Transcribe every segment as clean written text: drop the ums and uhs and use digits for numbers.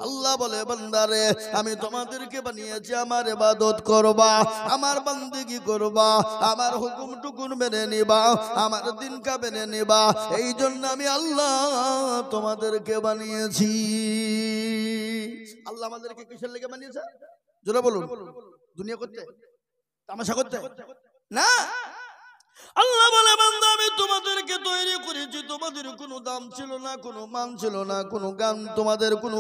আল্লাহ বলে বান্দারে আমি তোমাদেরকে বানিয়েছি আমার ইবাদত করবা, আমার বান্দিগি করবা, আমার হুকুম টুকুন মেনে নিবা, আমার দিনকা মেনে নিবা। এই জন্য আমি আল্লাহ তোমাদেরকে বানিয়েছি। আল্লাহ আমাদেরকে কিসের লেগে বানিয়েছে? জোরে বলুন। দুনিয়া করতে, তামাশা করতে না। আল্লাহ বলে বান্দা আমি তোমাদেরকে তৈরি করেছি, তোমাদের কোনো দাম ছিল না, কোনো মান ছিল না, কোনো জ্ঞান, তোমাদের কোনো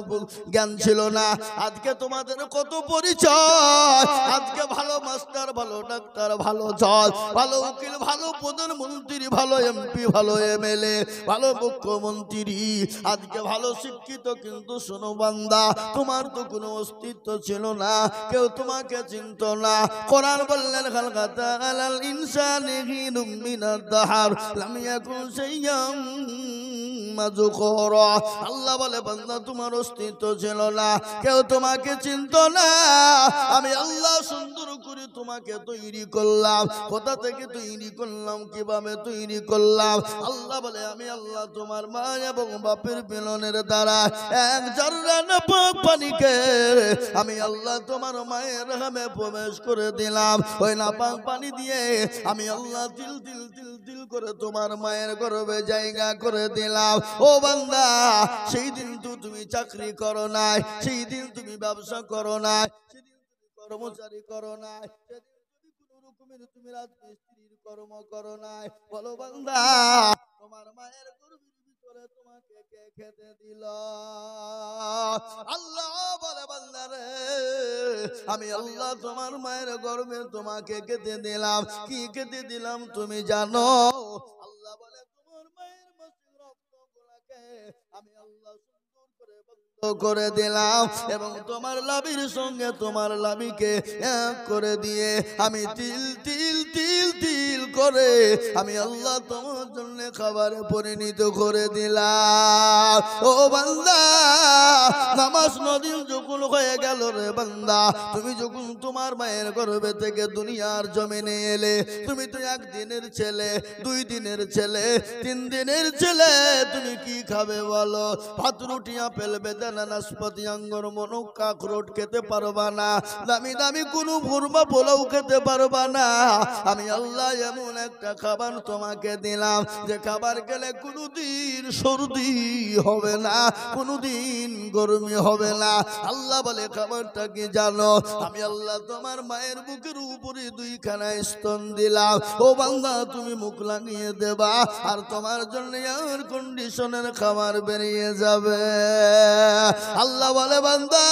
জ্ঞান ছিল না। আজকে তোমাদের কত পরিচয়, আজকে ভালো মাস্টার, ভালো ডাক্তার, ভালো জজ, ভালো উকিল, ভালো প্রধানমন্ত্রী, ভালো এমপি, ভালো এমএলএ, ভালো মুখ্যমন্ত্রী, আজকে ভালো শিক্ষিত। কিন্তু শোনো বান্দা, তোমার তো কোনো অস্তিত্ব ছিল না, কেউ তোমাকে চিনত না। কোরআন বললেন খালকাতা আলাল ইনসানি হিনুম মিনাদ দাহার লাম ইয়াকুন শাইয়াম মাযকুরা। আল্লাহ বলে বান্দা তোমার অস্তিত্ব ছিল না, কেউ তোমাকে চিনত না। আমি আল্লাহ সুন্দর করে তোমাকে তৈরি করলাম। কোথা থেকে তৈরি করলাম, কিভাবে তৈরি করলাম? আল্লাহ বলে আমি আল্লাহ তোমার মা এবং বাপের মিলনের দ্বারা এক জাররা নাপাক পানিকে আমি আল্লাহ তোমার মায়ের রহমে প্রবেশ করে দিলাম। ওই নাপাক পানি দিয়ে আমি আল্লাহ তিল তিল তিল তিল করে তোমার মায়ের গর্ভে জায়গা করে দিলাম। ও বান্দা, সেই দিন তো তুমি চাকরি করো নাই, সেই দিন তুমি ব্যবসা করো নাই, সেদিন তুমি কর্মচারী করো নাই, সেদিন তুমি কোন রকমের তুমি রাজমিস্ত্রির কর্ম করো নাই। বলো বান্দা, তোমার মায়ের গর্ভের ভিতরে তোমাকে কে খেতে দিল? আল্লাহ বলে বান্দা রে, আমি আল্লাহ তোমার মায়ের গর্ভে তোমাকে খেতে দিলাম। কি খেতে দিলাম তুমি জানো? আল্লাহ বলে তোমার মায়ের মাসিক রক্তগুলোকে আমি আল্লাহ সুন্দর করে বন্ধ করে দিলাম এবং তোমার লাভির সঙ্গে তোমার লাভিকে এক করে দিয়ে আমি তিল তিল তিল তিল করে আমি আল্লাহ তোমার জন্য খাবারে পরিণত করে দিলাম। ও বান্দা, নামাজ নদীর যখন হয়ে গেল রে বান্দা, তুমি যখন তোমার মায়ের গর্ভে থেকে দুনিয়ার জমিনে এলে, তুমি তো একদিনের ছেলে, 2 দিনের ছেলে, 3 দিনের ছেলে। তুমি কি খাবে বলো? ভাত রুটি আপেল বেদানা নাশপাতি আঙ্গুর মনুক কাকরোট খেতে পারবা না, দামি দামি কোনো ভুরমা পোলাও খেতে পারবা না। আমি আল্লাহ এমন একটা খাবার তোমাকে দিলাম যে খাবার খেলে কোনোদিন সর্দি হবে না, কোনোদিন গরমি হবে না। আল্লাহ বলে খাবারটা কি জানো? আমি আল্লাহ তোমার মায়ের বুকের উপরে 2খানা স্তন দিলাম। ও বান্দা, তুমি মুখ লাগিয়ে দেবা আর তোমার জন্য এয়ার কন্ডিশনের খাবার বেরিয়ে যাবে। আল্লাহ বলে বান্দা,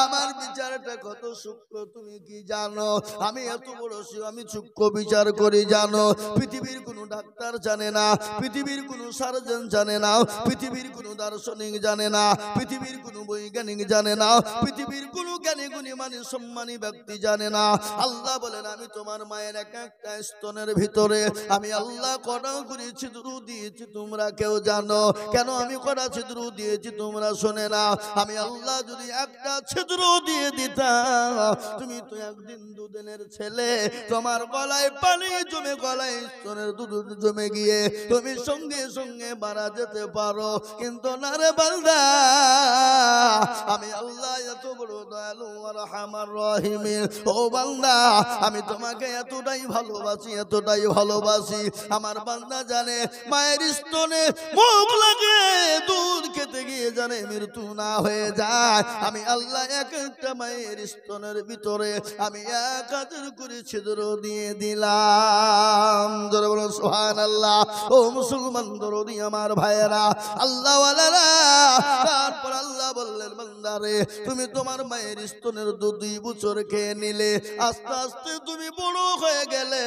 আমার বিচারটা কত সূক্ষ্ম তুমি কি জানো? আমি এত বড় আমি সূক্ষ্ম বিচার করি জানো? পৃথিবীর কোনো ডাক্তার জানে না, পৃথিবীর কোনো সার্জন জানে না, পৃথিবীর কোনো দার্শনিক জানে না, পৃথিবীর কোনো বৈজ্ঞানিক জানে না, পৃথিবীর কোনো জ্ঞানী গুণী মানে সম্মানী ব্যক্তি জানে না। আল্লাহ বলেন আমি তোমার মায়ের এক একটা স্তনের ভিতরে আমি আল্লাহ কটা করে ছিদ্র দিয়েছি, তোমরা কেউ জানো? কেন আমি কটা ছিদ্র দিয়েছি তোমরা শোনে না? আমি আল্লাহ যদি একটা ছিদ্র দিয়ে দিতাম, তুমি তো 1 দিন 2 দিনের ছেলে, তোমার গলায় পানি জমে, গলায় স্তনের দুধ জমে গিয়ে তুমি সঙ্গে সঙ্গে মারা যেতে পারো। কিন্তু না রে বান্দা, আমি আল্লাহ এত বড় দয়ালু আর রহমান রহিম। ও বান্দা, আমি তোমাকে এতটাই ভালোবাসি, এতটাই ভালোবাসি। আমার বান্দা জানে মায়ের স্তনে মুখ লাগে দুধ খেতে গিয়ে জানে মৃত্যু না হয়ে যায়। আমি আল্লাহ এক একটা মায়ের স্তনের ভিতরে আমি 1000 করে ছিদ্র দিয়ে দিলাম। জোরে বলো সুবহানাল্লাহ। ও মুসলমান দরদি আমার ভাইয়েরা, আল্লাহ ওয়ালারা, তারপর আল্লাহ বললেন বান্দারে, তুমি তোমার মায়ের স্তনের দুধ 2 বছর খেয়ে নিলে, আস্তে আস্তে তুমি বড় হয়ে গেলে,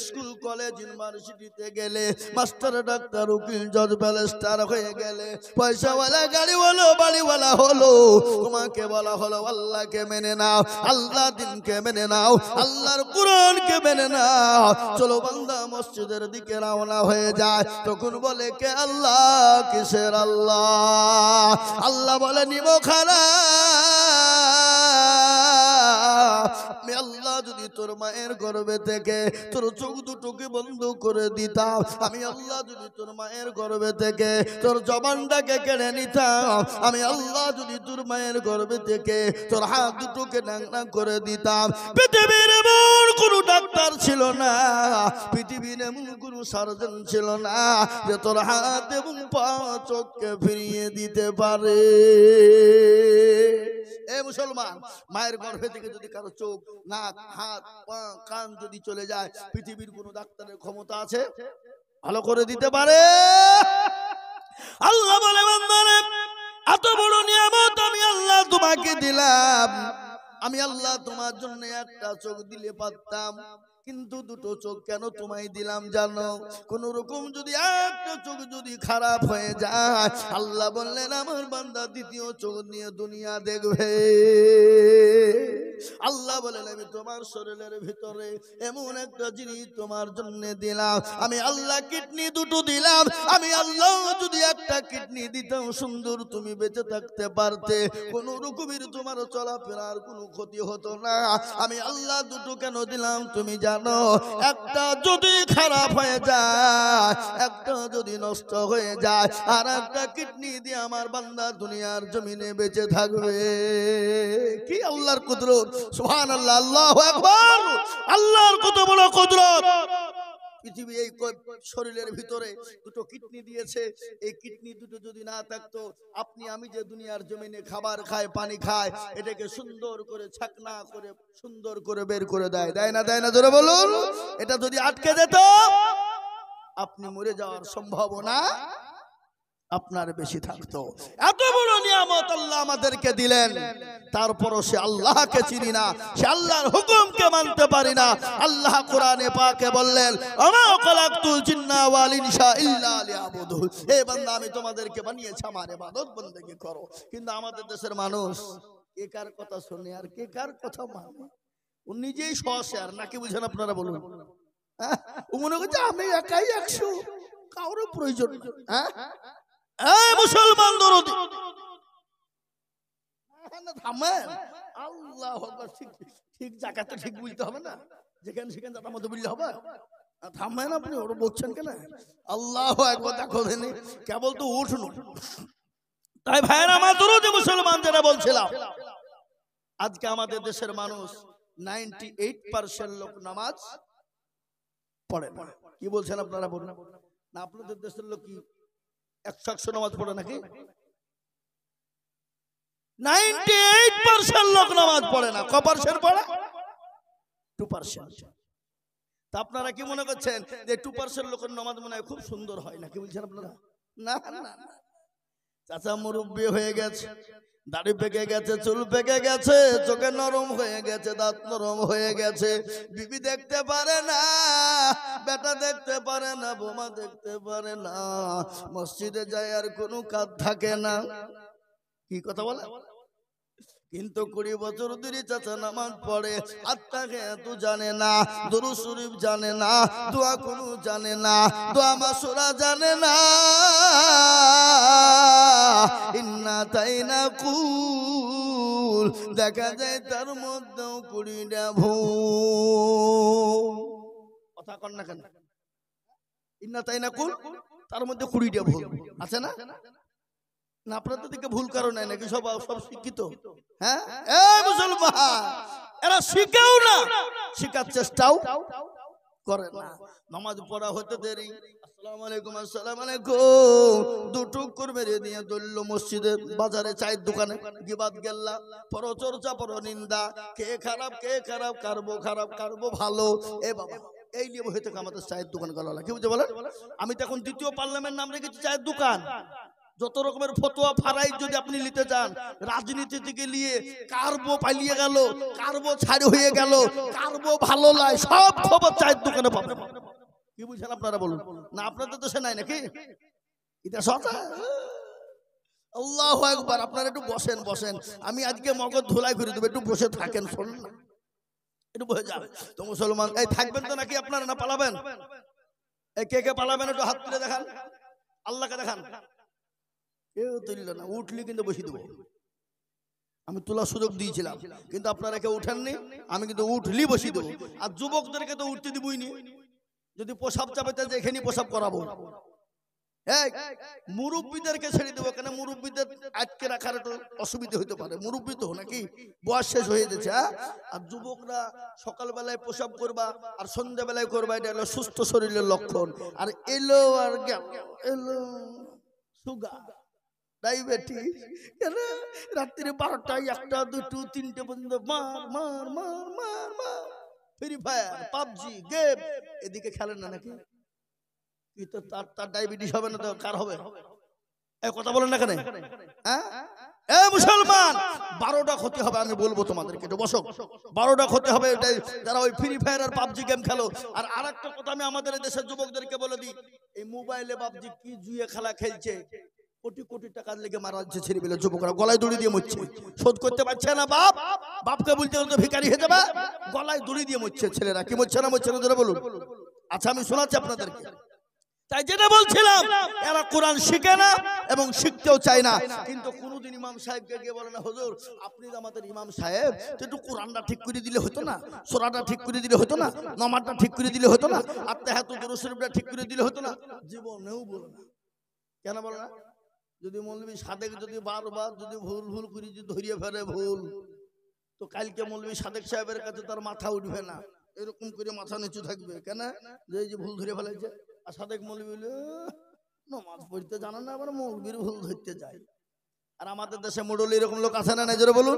স্কুল কলেজ ইউনিভার্সিটিতে গেলে, মাস্টার ডাক্তার উকিল জজ ব্যারিস্টার হয়ে গেলে, পয়সাওয়ালা গাড়িওয়ালা বাড়িওয়ালা হলো। তোমাকে বলা হলো আল্লাহকে মেনে নাও, আল্লাহ দিনকে মেনে নাও, আল্লাহর কোরআনকে মেনে নাও। চলো বান্দা মসজিদের দিকে রওনা হয়ে যায়। তখন বলে কে আল্লাহ? কিসের আল্লাহ? আল্লাহ বলে নিমো খারা আমি আল্লাহ যদি তোর মায়ের গর্ভে থেকে তোর চোখ দুটোকে বন্ধ করে দিতাম, আমি আল্লাহ যদি তোর মায়ের গর্ভে থেকে তোর জবানটাকে কেড়ে নিতাম, আমি আল্লাহ যদি তোর মায়ের গর্ভে থেকে তোর হাত দুটোকে ন্যাংরা করে দিতাম, পৃথিবীর এমন কোনো ডাক্তার ছিল না, পৃথিবীর এমন কোনো সার্জন ছিল না যে তোর হাত এবং পা চোখকে ফিরিয়ে দিতে পারে। এ মুসলমান, মায়ের গর্ভে থেকে যদি কারো চোখ, নাক, হাত, পা, কান যদি চলে যায়, পৃথিবীর কোনো ডাক্তারের ক্ষমতা আছে ভালো করে দিতে পারে? আল্লাহ বলে, বান্দারে এত বড় নিয়ামত আমি আল্লাহ তোমাকে দিলাম, আমি আল্লাহ তোমার জন্য একটা চোখ দিলে পারতাম, কিন্তু দুটো চোখ কেন তোমায় দিলাম জানো? কোন রকম যদি একটা চোখ যদি খারাপ হয়ে যায়, আল্লাহ বললেন আমার বান্দা দ্বিতীয় চোখ নিয়ে দুনিয়া দেখবে। আল্লাহ বলেন আমি তোমার শরীরের ভিতরে এমন একটা জিনিস তোমার জন্য দিলাম, আমি আল্লাহ কিডনি দুটো দিলাম, আমি আল্লাহ যদি একটা কিডনি দিতাম সুন্দর তুমি বেঁচে থাকতে পারতে, কোন রকমের তোমার চলাফেরার কোনো ক্ষতি হতো না। আমি আল্লাহ দুটো কেন দিলাম তুমি জানো? একটা যদি খারাপ হয়ে যায়, একটা যদি নষ্ট হয়ে যায়, আর একটা কিডনি দিয়ে আমার বান্দা দুনিয়ার জমিনে বেঁচে থাকবে। কি আল্লাহর কুদরত! সুবহানাল্লাহ, আল্লাহু আকবার। আল্লাহর কত বড় কুদরত! পৃথিবী এই শরীরের ভিতরে দুটো কিডনি দিয়েছে, এই কিডনি দুটো যদি না থাকতো, আপনি আমি যে দুনিয়ার জমিনে খাবার খায়, পানি খায়, এটাকে সুন্দর করে ছাকনা করে সুন্দর করে বের করে দেয়, দেয় না? দেয় না? জোরে বলুন। এটা যদি আটকে যেত, আপনি মরে যাওয়ার সম্ভাবনা আপনার বেশি থাকতো। এত বড় নিয়ামত আল্লাহ আমাদেরকে দিলেন, তারপরও সে আল্লাহকে চিনি না, সে আল্লাহর হুকুমকে মানতে পারি না। আল্লাহ কোরআনে পাকে বললেন, আমা খালাকতুল জিন্না ওয়াল ইনসা ইল্লা লিয়াবুদুন। হে বান্দা, আমি তোমাদেরকে বানিয়েছি আমার ইবাদত বন্দেগী করো। কিন্তু আমাদের দেশের মানুষ কে কার কথা শুনে আর কে কার কথা মানে? ও নিজেই সশেয়ার, নাকি বুঝেন আপনারা? বলুন। ও মনে করছে আমি একাই 100, কারো প্রয়োজন নেই। হ্যাঁ, এই মুসলমান দরদি, আল্লাহু আকবার। ঠিক জায়গাটা ঠিক বুঝতে হবে না, যেখানে সেখানে যাতার মধ্যে বুঝলে হবে? থামেন আপনি, ওরা বলছেন কেন? আল্লাহু আকবার। দেখো দেনি কেবল তো উঠুন। তাই ভাইয়ের আমার দরদি মুসলমান যারা বলছিলাম, আজকে আমাদের দেশের মানুষ 98% লোক নামাজ পড়ে না। কি বলছেন আপনারা? বলুন না, আপনাদের দেশের লোক কি 100 নামাজ পড়ে নাকি? 98% লোক নামাজ পড়ে না। ক পার্সেন্ট পড়ে? 2%। তা আপনারা কি মনে করছেন যে 2% লোকের নামাজ মনে হয় খুব সুন্দর হয় নাকি? বলছেন আপনারা? না না, চাচা মুরব্বি হয়ে গেছে, দাড়ি পেকে গেছে, চুল পেকে গেছে, চোখে নরম হয়ে গেছে, দাঁত নরম হয়ে গেছে, বিবি দেখতে পারে না, বেটা দেখতে পারে না, বোমা দেখতে পারে না, মসজিদে যায় আর কোনো কাজ থাকে না। কি কথা বলে? কিন্তু 20 বছর ধরে চাচা নামাজ পড়ে, আত্মাকে এত জানে না, দুরূদ শরীফ জানে না, দোয়া কোনো জানে না, দোয়া মাসুরা জানে না, ইন্না তাইনা কুল দেখা যায় তার মধ্যেও 20টা ভুল। কথা কন না কেন? ইন্না তাইনা কুল, তার মধ্যে 20টা ভুল আছে না? না, আপনাদের দিকে ভুল কারণ নাই নাকি? সব শিক্ষিত? হ্যাঁ, এই মুসলমান, এরা শিখেও না, শিখার চেষ্টাও করে না। নামাজ পড়া হতে দেরি, আসসালামু আলাইকুম, আসসালামু আলাইকুম, দুটুক করে মেরে দিয়ে দৌড়লো মসজিদে, বাজারে, চায়ের দোকানে, গিবাদ গেল্লা, পরচর্চা, পরনিন্দা, কে খারাপ কে খারাপ, কারবো খারাপ কারবো ভালো। এ বাবা, এই নিয়ে হয়ে থেকে আমাদের চায়ের দোকান গেল। কি বুঝতে বলেন? আমি তো এখন 2য় পার্লামেন্ট নাম রেখেছি চায়ের দোকান। যত রকমের ফতোয়া ফারাইজ যদি আপনি নিতে চান, রাজনীতি থেকে নিয়ে কারবো পালিয়ে গেল, কারবো ছাড় হয়ে গেল, কারবো ভালো লাগে, সব খবর চায়ের দোকানে পাবেন। কি বুঝছেন আপনারা? বলুন না, আপনাদের দেশে নাই নাকি? এটা সত্য। আল্লাহু আকবার। আপনারা একটু বসেন, বসেন, আমি আজকে মগজ ধুলাই করে দেবো, একটু বসে থাকেন, শুনুন না, একটু বসে যান তো। মুসলমান এই থাকবেন তো নাকি আপনারা? না পালাবেন? এই কে কে পালাবেন একটু হাত তুলে দেখান, আল্লাহকে দেখান। কেউ তুলল না, উঠলি কিন্তু বসিয়ে দেবো। আমি তোলার সুযোগ দিয়েছিলাম, কিন্তু আপনারা কেউ উঠেননি। আমি কিন্তু উঠলি বসিয়ে দেবো। আর যুবকদেরকে তো উঠতে দিবই নি। যদি প্রসাব চাপাতে যে এখানে প্রসাব করাবো। মুরব্বীদেরকে ছেড়ে দেবো, কেন মুরব্বীদের আটকে রাখার একটু অসুবিধা হতে পারে। মুরব্বী তো নাকি বয়স শেষ হয়ে যাচ্ছে। আর যুবকরা সকালবেলায় প্রসাব করবা আর সন্ধ্যাবেলায় করবা, এটা হলো সুস্থ শরীরের লক্ষণ। আর এলো আর গেল, এলো সুগার, ডায়াবেটিস, রাত্রি 12টা 1টা 2টো 3টে পর্যন্ত মার মার মার মার মার, ফ্রি ফায়ার, পাবজি, গেম, এদিকে খেলেন না নাকি? তো তার ডায়াবেটিস হবে না তো কার হবে? এই কথা বলেন না কেন? হ্যাঁ মুসলমান, 12টা ক্ষতি হবে। আমি বলবো তোমাদেরকে, একটু বসো। 12টা ক্ষতি হবে যারা ওই ফ্রি ফায়ার আর পাবজি গেম খেলো। আর আরেকটা কথা আমি আমাদের দেশের যুবকদেরকে বলে দিই, এই মোবাইলে পাবজি কি জুয়ে খেলা খেলছে, কোটি কোটি টাকার লেগে মারা যাচ্ছে ছেলেমেয়ে যুবকরা, গলায় দড়ি দিয়ে মরছে। শোধ করতে পারছে না বাপ, বাপকে বলতে তো ভিখারি হয়ে যাবে, গলায় দড়ি দিয়ে মরছে ছেলেরা। কি মরছে না মরছে না ধরে বলুন। আচ্ছা আমি শোনাচ্ছি আপনাদেরকে। তাই যেটা বলছিলাম, এরা কোরআন শিখে না এবং শিখতেও চায় না। কিন্তু কোনদিন ইমাম সাহেবকে গিয়ে বলে না, হুজুর আপনি তো আমাদের ইমাম সাহেব, তো একটু কোরআনটা ঠিক করে দিলে হতো না, সূরাটা ঠিক করে দিলে হতো না, নামাজটা ঠিক করে দিলে হতো না, আত্মাহিয়াতুদ দুরূদ শরীফটা ঠিক করে দিলে হতো না। জীবনেও বলে না। কেন বলে না? যদি মৌলবী সাদেক যদি বারবার যদি ভুল ভুল করে যদি ধরিয়ে ফেলে ভুল, তো কালকে মৌলবী সাদেক সাহেবের কাছে তার মাথা উঠবে না, এরকম করে মাথা নিচু থাকবে। কেন? যে ভুল ধরে ফেলেছে। আর সাদেক মৌলবী বলে নামাজ পড়তে জানা না, আবার মৌলবীর ভুল ধরতে যায়। আর আমাদের দেশে মোড়ল এরকম লোক আছে না, নাই জোরে বলুন।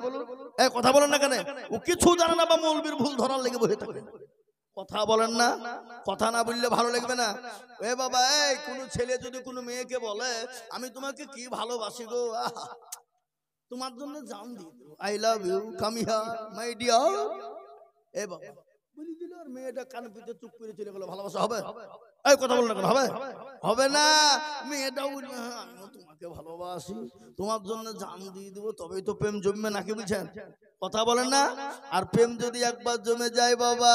এই কথা বলেন না কেন? ও কিছু জানে না বা মৌলবীর ভুল ধরার লেগে বসে থাকে। কথা বলেন না, কথা না বললে ভালো লাগবে না। এ বাবা, এই কোন ছেলে যদি কোনো মেয়েকে বলে আমি তোমাকে কি ভালোবাসি গো, তোমার জন্য জান দিই, I love you, come here my dear, এ বাবা বলি দিল, আর মেয়েটা কান পিতে চুপ করে চলে গেল, ভালোবাসা হবে? এই কথা বলেন না কেন? হবে? হবে না। মেয়েটাও বলবে হ্যাঁ আমিও তোমাকে ভালোবাসি, তোমার জন্য জান দিয়ে দেবো, তবেই তো প্রেম জমবে, নাকি বুঝছেন? কথা বলেন না। আর প্রেম যদি একবার জমে যায় বাবা,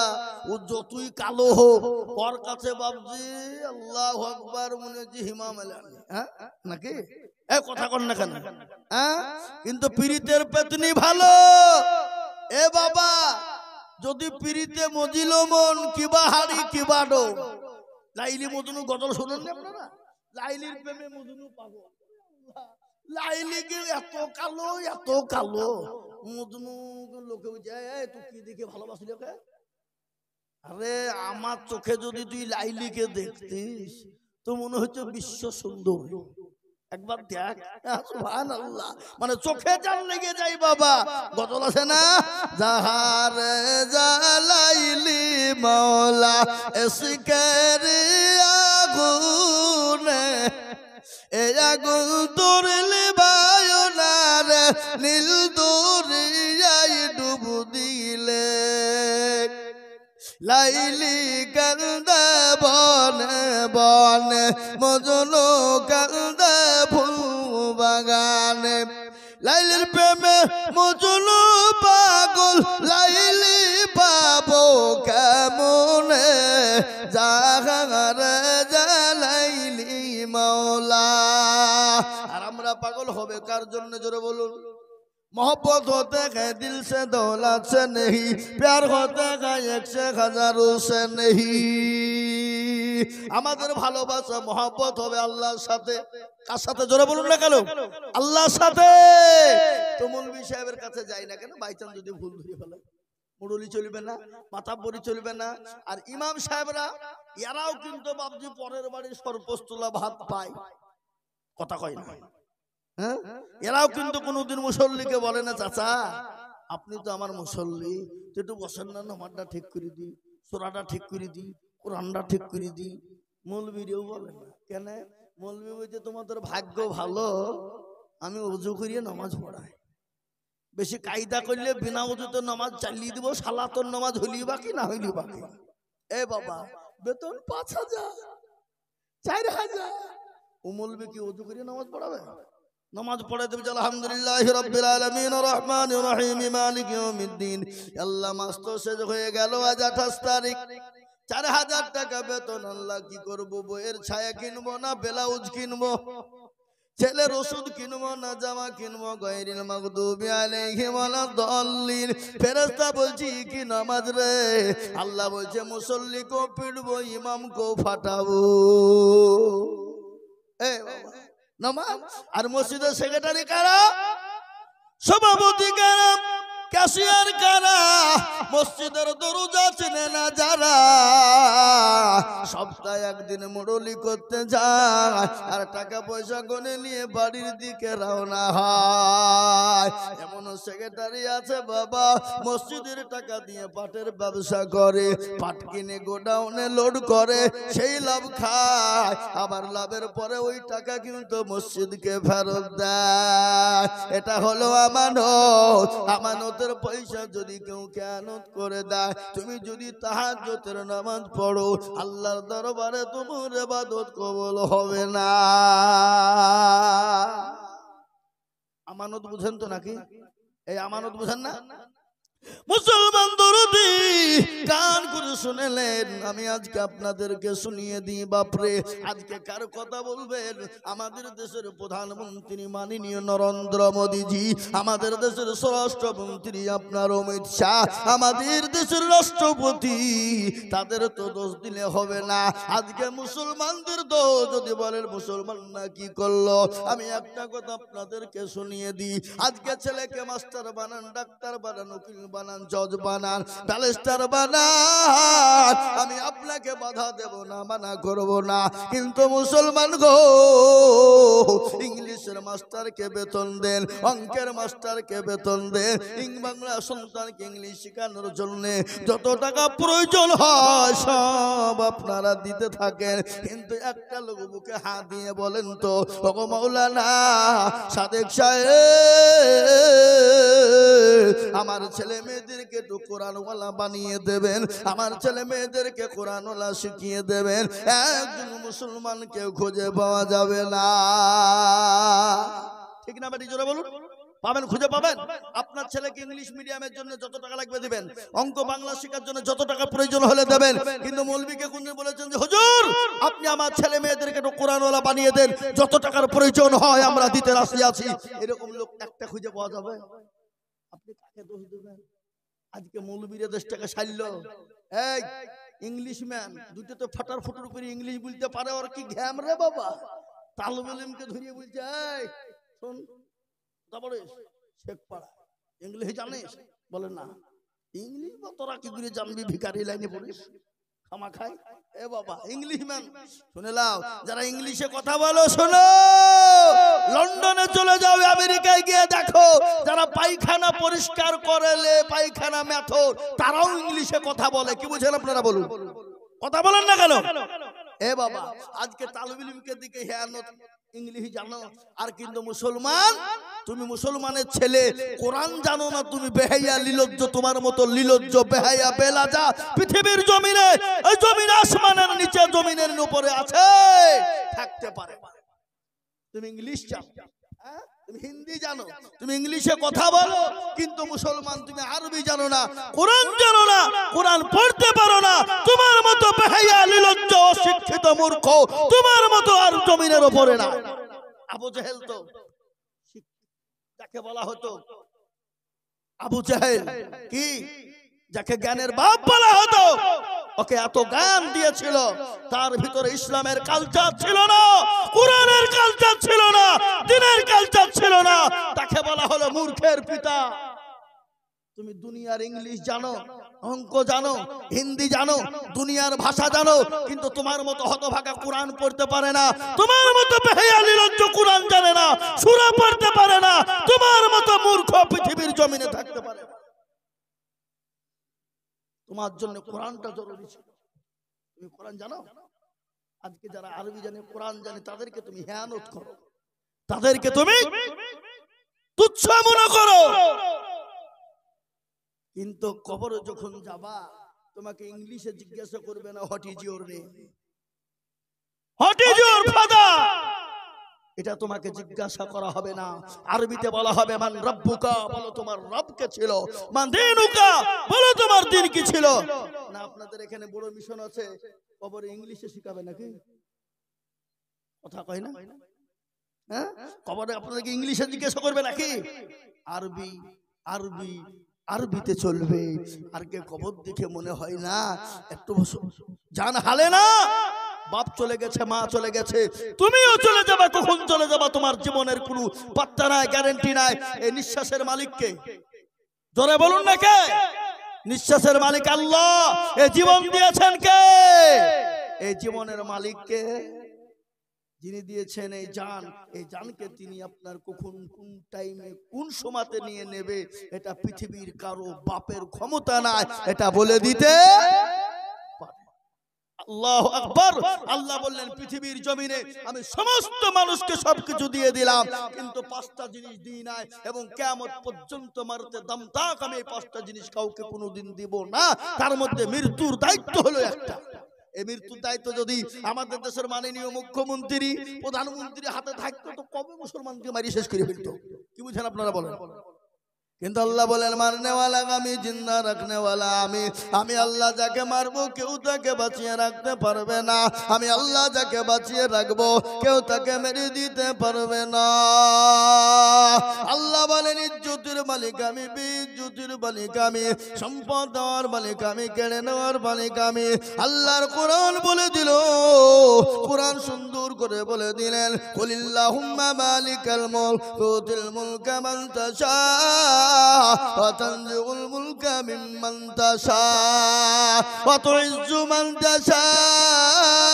ও যতই কালো হোক ওর কাছে বাবজি আল্লাহু আকবার মনে হচ্ছে হিমাম আলানি। হ্যাঁ নাকি? এই কথা কন না কেন? হ্যাঁ, কিন্তু পীড়িতের পেতনি ভালো। এ বাবা, যদি পীড়িতে মজিল মন কিবা হারি কিবা ডো, লাইলি মজনু গজল শোনেন না আপনারা? লাইলির প্রেমে মজনু পাগল। লাইলি কি এত কালো, এত কালো, মজনু লোকে বুঝায় তুই কি দেখে ভালোবাসলি ওকে? আরে আমার চোখে যদি তুই লাইলিকে দেখতিস তো মনে হচ্ছে বিশ্ব সুন্দর। একবার দেখ, সুবহানাল্লাহ, মানে চোখে জান লেগে যাই বাবা। গজল আছে না, জাহার জালাইলি মাওলা ইশকের আগুনে, এ আগুন তোর লিবায়না রে, নীল দরিয়ায় ডুব দিলে, লাইলি কান্দে বনে বনে, মজনু কান্দে ফুল বাগানে, লাইলির প্রেমে মজনু পাগল, লাইলি পাবো কেমনে, জাহার জালাইলি মাওলা। আর আমরা পাগল হবে কার জন্য জোরে বলুন? मोहब्बत होते हैं दिल से दौलत से नहीं, प्यार होते हैं एक से हजारों से नहीं। আমাদের ভালোবাসা মহব্বত হবে আল্লাহর সাথে। কার সাথে জোরে বলুন না কেন? আল্লাহর সাথে। তো মৌলভী সাহেবের কাছে যাই না কেন? বাইচান যদি ভুল ধরে ফেলে, মুরলি চলবে না, মাতাব্বরি চলবে না। আর ইমাম সাহেবরা এরাও কিন্তু বাবজি পরের বাড়ির সরপোস্তলা ভাত পায়, কথা কয় না। হ্যাঁ, এরাও কিন্তু কোনোদিন মুসল্লিকে বলে না চাচা আপনি তো আমার মুসল্লি, তুই একটু বসেন না, নামাজটা ঠিক করে দি, সূরাটা ঠিক করে দি, কোরআনটা ঠিক করে দি। মৌলবীরাও বলে না। কেন? মৌলবী বলছে তোমাদের ভাগ্য ভালো, আমি ওযু করিয়ে নামাজ পড়াই, বেশি কায়দা করলে বিনা ওযুতে নামাজ চালিয়ে দিব, সালাতুন নামাজ হইলি বাকি না হইলি বাকি। এ বাবা, বেতন 5000 4000, ও মৌলবী কি ওযু করিয়ে নামাজ পড়াবে? নামাজ পড়ে দেবে আলহামদুলিল্লাহি রাব্বিল আলামিন রহমানির রহিম মালিকি ইয়াউমিদ্দিন। আল্লাহ মাস তো শেষ হয়ে গেল, আজ 28 তারিখ, 4000 টাকা বেতন। আল্লাহ কি করব? বইয়ের ছায়া কিনবো না ব্লাউজ কিনবো? ছেলের ওষুধ কিনবো না জামা কিনবো গায়রিল মাগদুবি আলাইহিম ওয়ালাদ-দাল্লিন। ফেরেশতা বলছি কি নামাজ রে? আল্লাহ বলছে মুসল্লিকে পিটবো, ইমামকে ফাটাবো। এ বাবা, নামাজ। আর মসজিদের সেক্রেটারি কারা? সভাপতি কারা? ক্যাশিয়ার কারা? মসজিদের দরজা চেনে না যারা, সপ্তাহে একদিন মুরলি করতে যায় আর টাকা পয়সা গনে নিয়ে বাড়ির দিকে রওনা হয়। এমন সেক্রেটারি আছে বাবা, মসজিদের টাকা দিয়ে পাটের ব্যবসা করে, পাট কিনে গোডাউনে লোড করে, সেই লাভ খায়, আবার লাভের পরে ওই টাকা কিন্তু মসজিদকে ফেরত দেয়। এটা হলো আমানত। আমানতের পয়সা যদি কেউ খেয়ানত করে দেয়, তুমি যদি তাহাজ্জুদের নামাজ পড়ো, আল্লাহর দরবারে তোমার ইবাদত কবুল হবে না। আমানত বুঝেন তো নাকি? এই আমানত বুঝেন না? মুসলমান দরদি কান করে শুনেলেন, আমি আজকে আপনাদেরকে শুনিয়ে দিই। বাপরে, আজকে কার কথা বলবেন? আমাদের দেশের প্রধানমন্ত্রী মাননীয় নরেন্দ্র মোদীজি, আমাদের দেশের স্বরাষ্ট্রমন্ত্রী আপনার অমিত শাহ, আমাদের দেশের রাষ্ট্রপতি, তাদের তো দোষ দিলে হবে না। আজকে মুসলমানদের দোষ যদি বলেন মুসলমানরা কি করলো, আমি একটা কথা আপনাদেরকে শুনিয়ে দিই। আজকে ছেলেকে মাস্টার বানান, ডাক্তার বানান, উকিল বানান, জজ বানান, ব্যারিস্টার বানান, আমি আপনাকে বাধা দেব না, মানা করব না। কিন্তু মুসলমান গো, ইংলিশের মাস্টারকে বেতন দেন, অঙ্কের মাস্টারকে বেতন দেন, বাংলা সন্তানকে ইংলিশ শেখানোর জন্য যত টাকা প্রয়োজন হয় সব আপনারা দিতে থাকেন। কিন্তু একটা লোক বুকে হাত দিয়ে বলেন তো, ওগো মাওলানা সাদেক সাহেব, আমার ছেলে মেয়েদেরকে তো কোরআনওয়ালা বানিয়ে দেবেন, আমার ছেলে মেয়েদেরকে কোরআনওয়ালা শিখিয়ে দেবেন। একজন মুসলমানকে খুঁজে পাওয়া যাবে না। ঠিক না বেটি? জোরে বলুন। পাবেন, খুঁজে পাবেন। আপনার ছেলেকে ইংলিশ মিডিয়ামের জন্য যত টাকা লাগবে দিবেন, অঙ্ক বাংলা শেখার জন্য যত টাকা প্রয়োজন হলে দেবেন। কিন্তু মৌলবীকে কোনদিন বলেছেন যে হুজুর আপনি আমার ছেলে মেয়েদেরকে একটু কোরআনওয়ালা বানিয়ে দেন, যত টাকার প্রয়োজন হয় আমরা দিতে রাজি আছি? এরকম লোক একটা খুঁজে পাওয়া যাবে? আপনি কাকে দোষ দেবেন? আজকে মৌলবীরা দেশটাকে সারল। এই ইংলিশ ম্যান দুটো তো ফাটার ফুটুর করে ইংলিশ বলতে পারে, আর কি ঘ্যাম রে বাবা। তালব ইলমকে ধরিয়ে বলছে, এই শোন, তারপরে শেখ পাড়া ইংলিশ জানিস? বলে না। ইংলিশ বা তোরা কি করে জানবি? ভিখারি লাইনে পড়িস খামা খাই। এ বাবা, ইংলিশ ম্যান শুনে লাও, যারা ইংলিশে কথা বলো শোনো, লন্ডনে চলে যাও, আমেরিকায় গিয়ে দেখো, যারা পায়খানা পরিষ্কার করে, পায়খানা মেথর, তারাও ইংলিশে কথা বলে। কি বুঝেন আপনারা? বলুন, কথা বলেন না কেন? এ বাবা, আজকে তালিবুল ইলমকে দিকে হিয়ানত, ইংলিশ জানো, আর কিন্তু মুসলমান, তুমি মুসলমানের ছেলে, কোরআন জানো না, তুমি বেহাইয়া লিলজ্জ, তোমার মতো লিলজ্জ বেহাইয়া বেলাজা পৃথিবীর জমিনে, এই জমিন আসমানের নিচে, জমিনের উপরে আছে, থাকতে পারে। তুমি ইংলিশ জানো, তুমি হিন্দি জানো, তুমি ইংলিশে কথা বলো, কিন্তু মুসলমান তুমি আরবি জানো না, কোরআন জানো না, কোরআন পড়তে পারো না। তোমার মতো বেহাইয়া লিলজ্জ অশিক্ষিত মূর্খ তোমার মতো আর জমিনের উপরে না। আবু জেহেল তো যাকে বলা হতো, আবু জেহেল কি, যাকে জ্ঞানের বাপ বলা হতো, ওকে এত জ্ঞান দিয়েছিল, তার ভিতরে ইসলামের কালচার ছিল না, কোরআনের কালচার ছিল না, দ্বীনের কালচার ছিল না। তাকে বলা হলো মূর্খের পিতা। তুমি দুনিয়ার ইংলিশ জানো, অঙ্ক জানো, হিন্দি জানো, দুনিয়ার ভাষা জানো, কিন্তু তোমার মতো হতভাগা কোরআন পড়তে পারে না, তোমার মতো বেহায়া নির্লজ্জ কোরআন জানে না, সূরা পড়তে পারে না, তোমার মতো মূর্খ পৃথিবীর জমিনে থাকতে পারে না। তোমার জন্য কোরআনটা জরুরি ছিল। তুমি কোরআন জানো? আজকে যারা আরবি জানে, কোরআন জানে, তাদেরকে তুমি হিয়ানত করো, তাদেরকে তুমি তুচ্ছ মনে করো। কিন্তু কবরে যখন যাবা, তোমাকে ইংলিশে জিজ্ঞাসা করবে না what is your name, what is your father, এটা তোমাকে জিজ্ঞাসা করা হবে না। আরবিতে বলা হবে মান রব্বুকা, বলো তোমার রব কে ছিল, মান দীনুকা, বলো তোমার দিন কি ছিল। না আপনাদের এখানে বড় মিশন আছে, কবরে ইংলিশে শিখাবে নাকি? কথা কয় না? হ্যাঁ, কবরে আপনাদেরকে ইংলিশে জিজ্ঞাসা করবে নাকি? আরবি আরবি আরবিতে চলবে। আর কে কবর দেখে মনে হয় না একটু জান হালে না? বাপ চলে গেছে, মা চলে গেছে, তুমিও চলে যাবে। কখন চলে যাবা তোমার জীবনের কোনো পাত্তা নাই, গ্যারান্টি নাই। এই নিঃশ্বাসের মালিককে জোরে বলুন না কে? নিঃশ্বাসের মালিক আল্লাহ। এই জীবন দিয়েছেন কে? এই জীবনের মালিককে, যিনি দিয়েছেন এই জানকে তিনি আপনার কখন কোন টাইমে কোন সময়তে নিয়ে নেবে এটা পৃথিবীর কারো বাপের ক্ষমতা নাই এটা বলে দিতে। আল্লাহু আকবার। আল্লাহ বললেন পৃথিবীর জমিনে আমি সমস্ত মানুষকে সবকিছু দিয়ে দিলাম, কিন্তু পাঁচটা জিনিস দিই নাই, এবং কিয়ামত পর্যন্ত মারতে দম তাক আমি এই পাঁচটা জিনিস কাউকে কোনোদিন দিব না। তার মধ্যে মৃত্যুর দায়িত্ব হলো একটা। এই মৃত্যুর দায়িত্ব যদি আমাদের দেশের মাননীয় মুখ্যমন্ত্রী, প্রধানমন্ত্রী হাতে থাকতো তো কবে মুসলমানকে মারি শেষ করে ফেলতো। কি বুঝেন আপনারা বলেন? কিন্তু আল্লাহ বলেন মারনেওয়ালা আমি, জিন্দা রাখনেওয়ালা আমি। আমি আল্লাহ যাকে মারবো কেউ তাকে বাঁচিয়ে রাখতে পারবে না। আমি আল্লাহ যাকে বাঁচিয়ে রাখবো কেউ তাকে মেরে দিতে পারবে না। আল্লাহ বলেন ইজ্জতের মালিক আমি, বিজ্জতের মালিক আমি, সম্পদ দেওয়ার মালিক আমি, কেড়ে নেওয়ার মালিক আমি। আল্লাহর কোরআন বলে দিল, কোরআন সুন্দর করে বলে দিলেন কুলিল্লাহুম্মা মালিকাল মুলক তুতিল মুলকা মান তাশা وتنزع الملك ممن تشاء وتعز من تشاء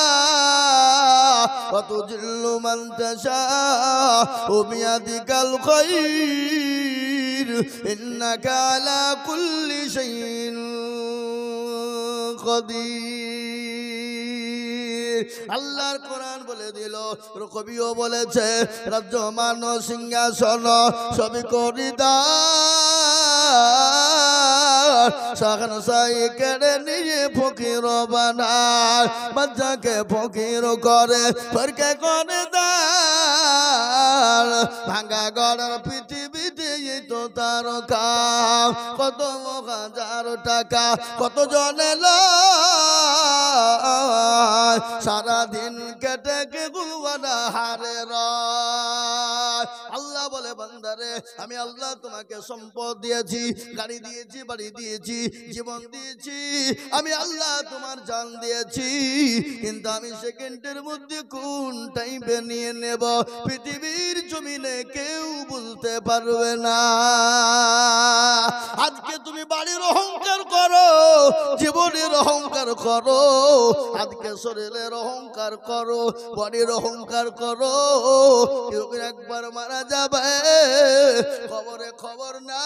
وتذل من تشاء وبيدك الخير إنك على كل شيء قدير। আল্লাহর কোরআন বলে দিল, কবিও বলেছে রাজ্য মান সিংহাসন সবই করি দান, শাখান সাই কেড়ে নিয়ে ফকির বানায়, বাচ্চাকে ফকির করে ফরকে করে দান। ভাঙা গড়ার পৃথিবীতে তো তার কাম, কত হাজার টাকা কত জনে সারাদিন কেটে কে গুলবানা হারে রাত। আল্লাহ বলে বান্দারে আমি আল্লাহ তোমাকে সম্পদ দিয়েছি, গাড়ি দিয়েছি, বাড়ি দিয়েছি, জীবন দিয়েছি, আমি আল্লাহ তোমার জান দিয়েছি, কিন্তু আমি সেকেন্ডের মধ্যে কোন টাইমে নিয়ে নেব পৃথিবীর জমিনে কেউ বলতে পারবে না। আজকে তুমি বাড়ির অহংকার করো, জীবনের অহংকার করো, আজকে শরীরের অহংকার করো, বডির অহংকার করো, কেউ একবার মারা যাবে খবরে খবর না।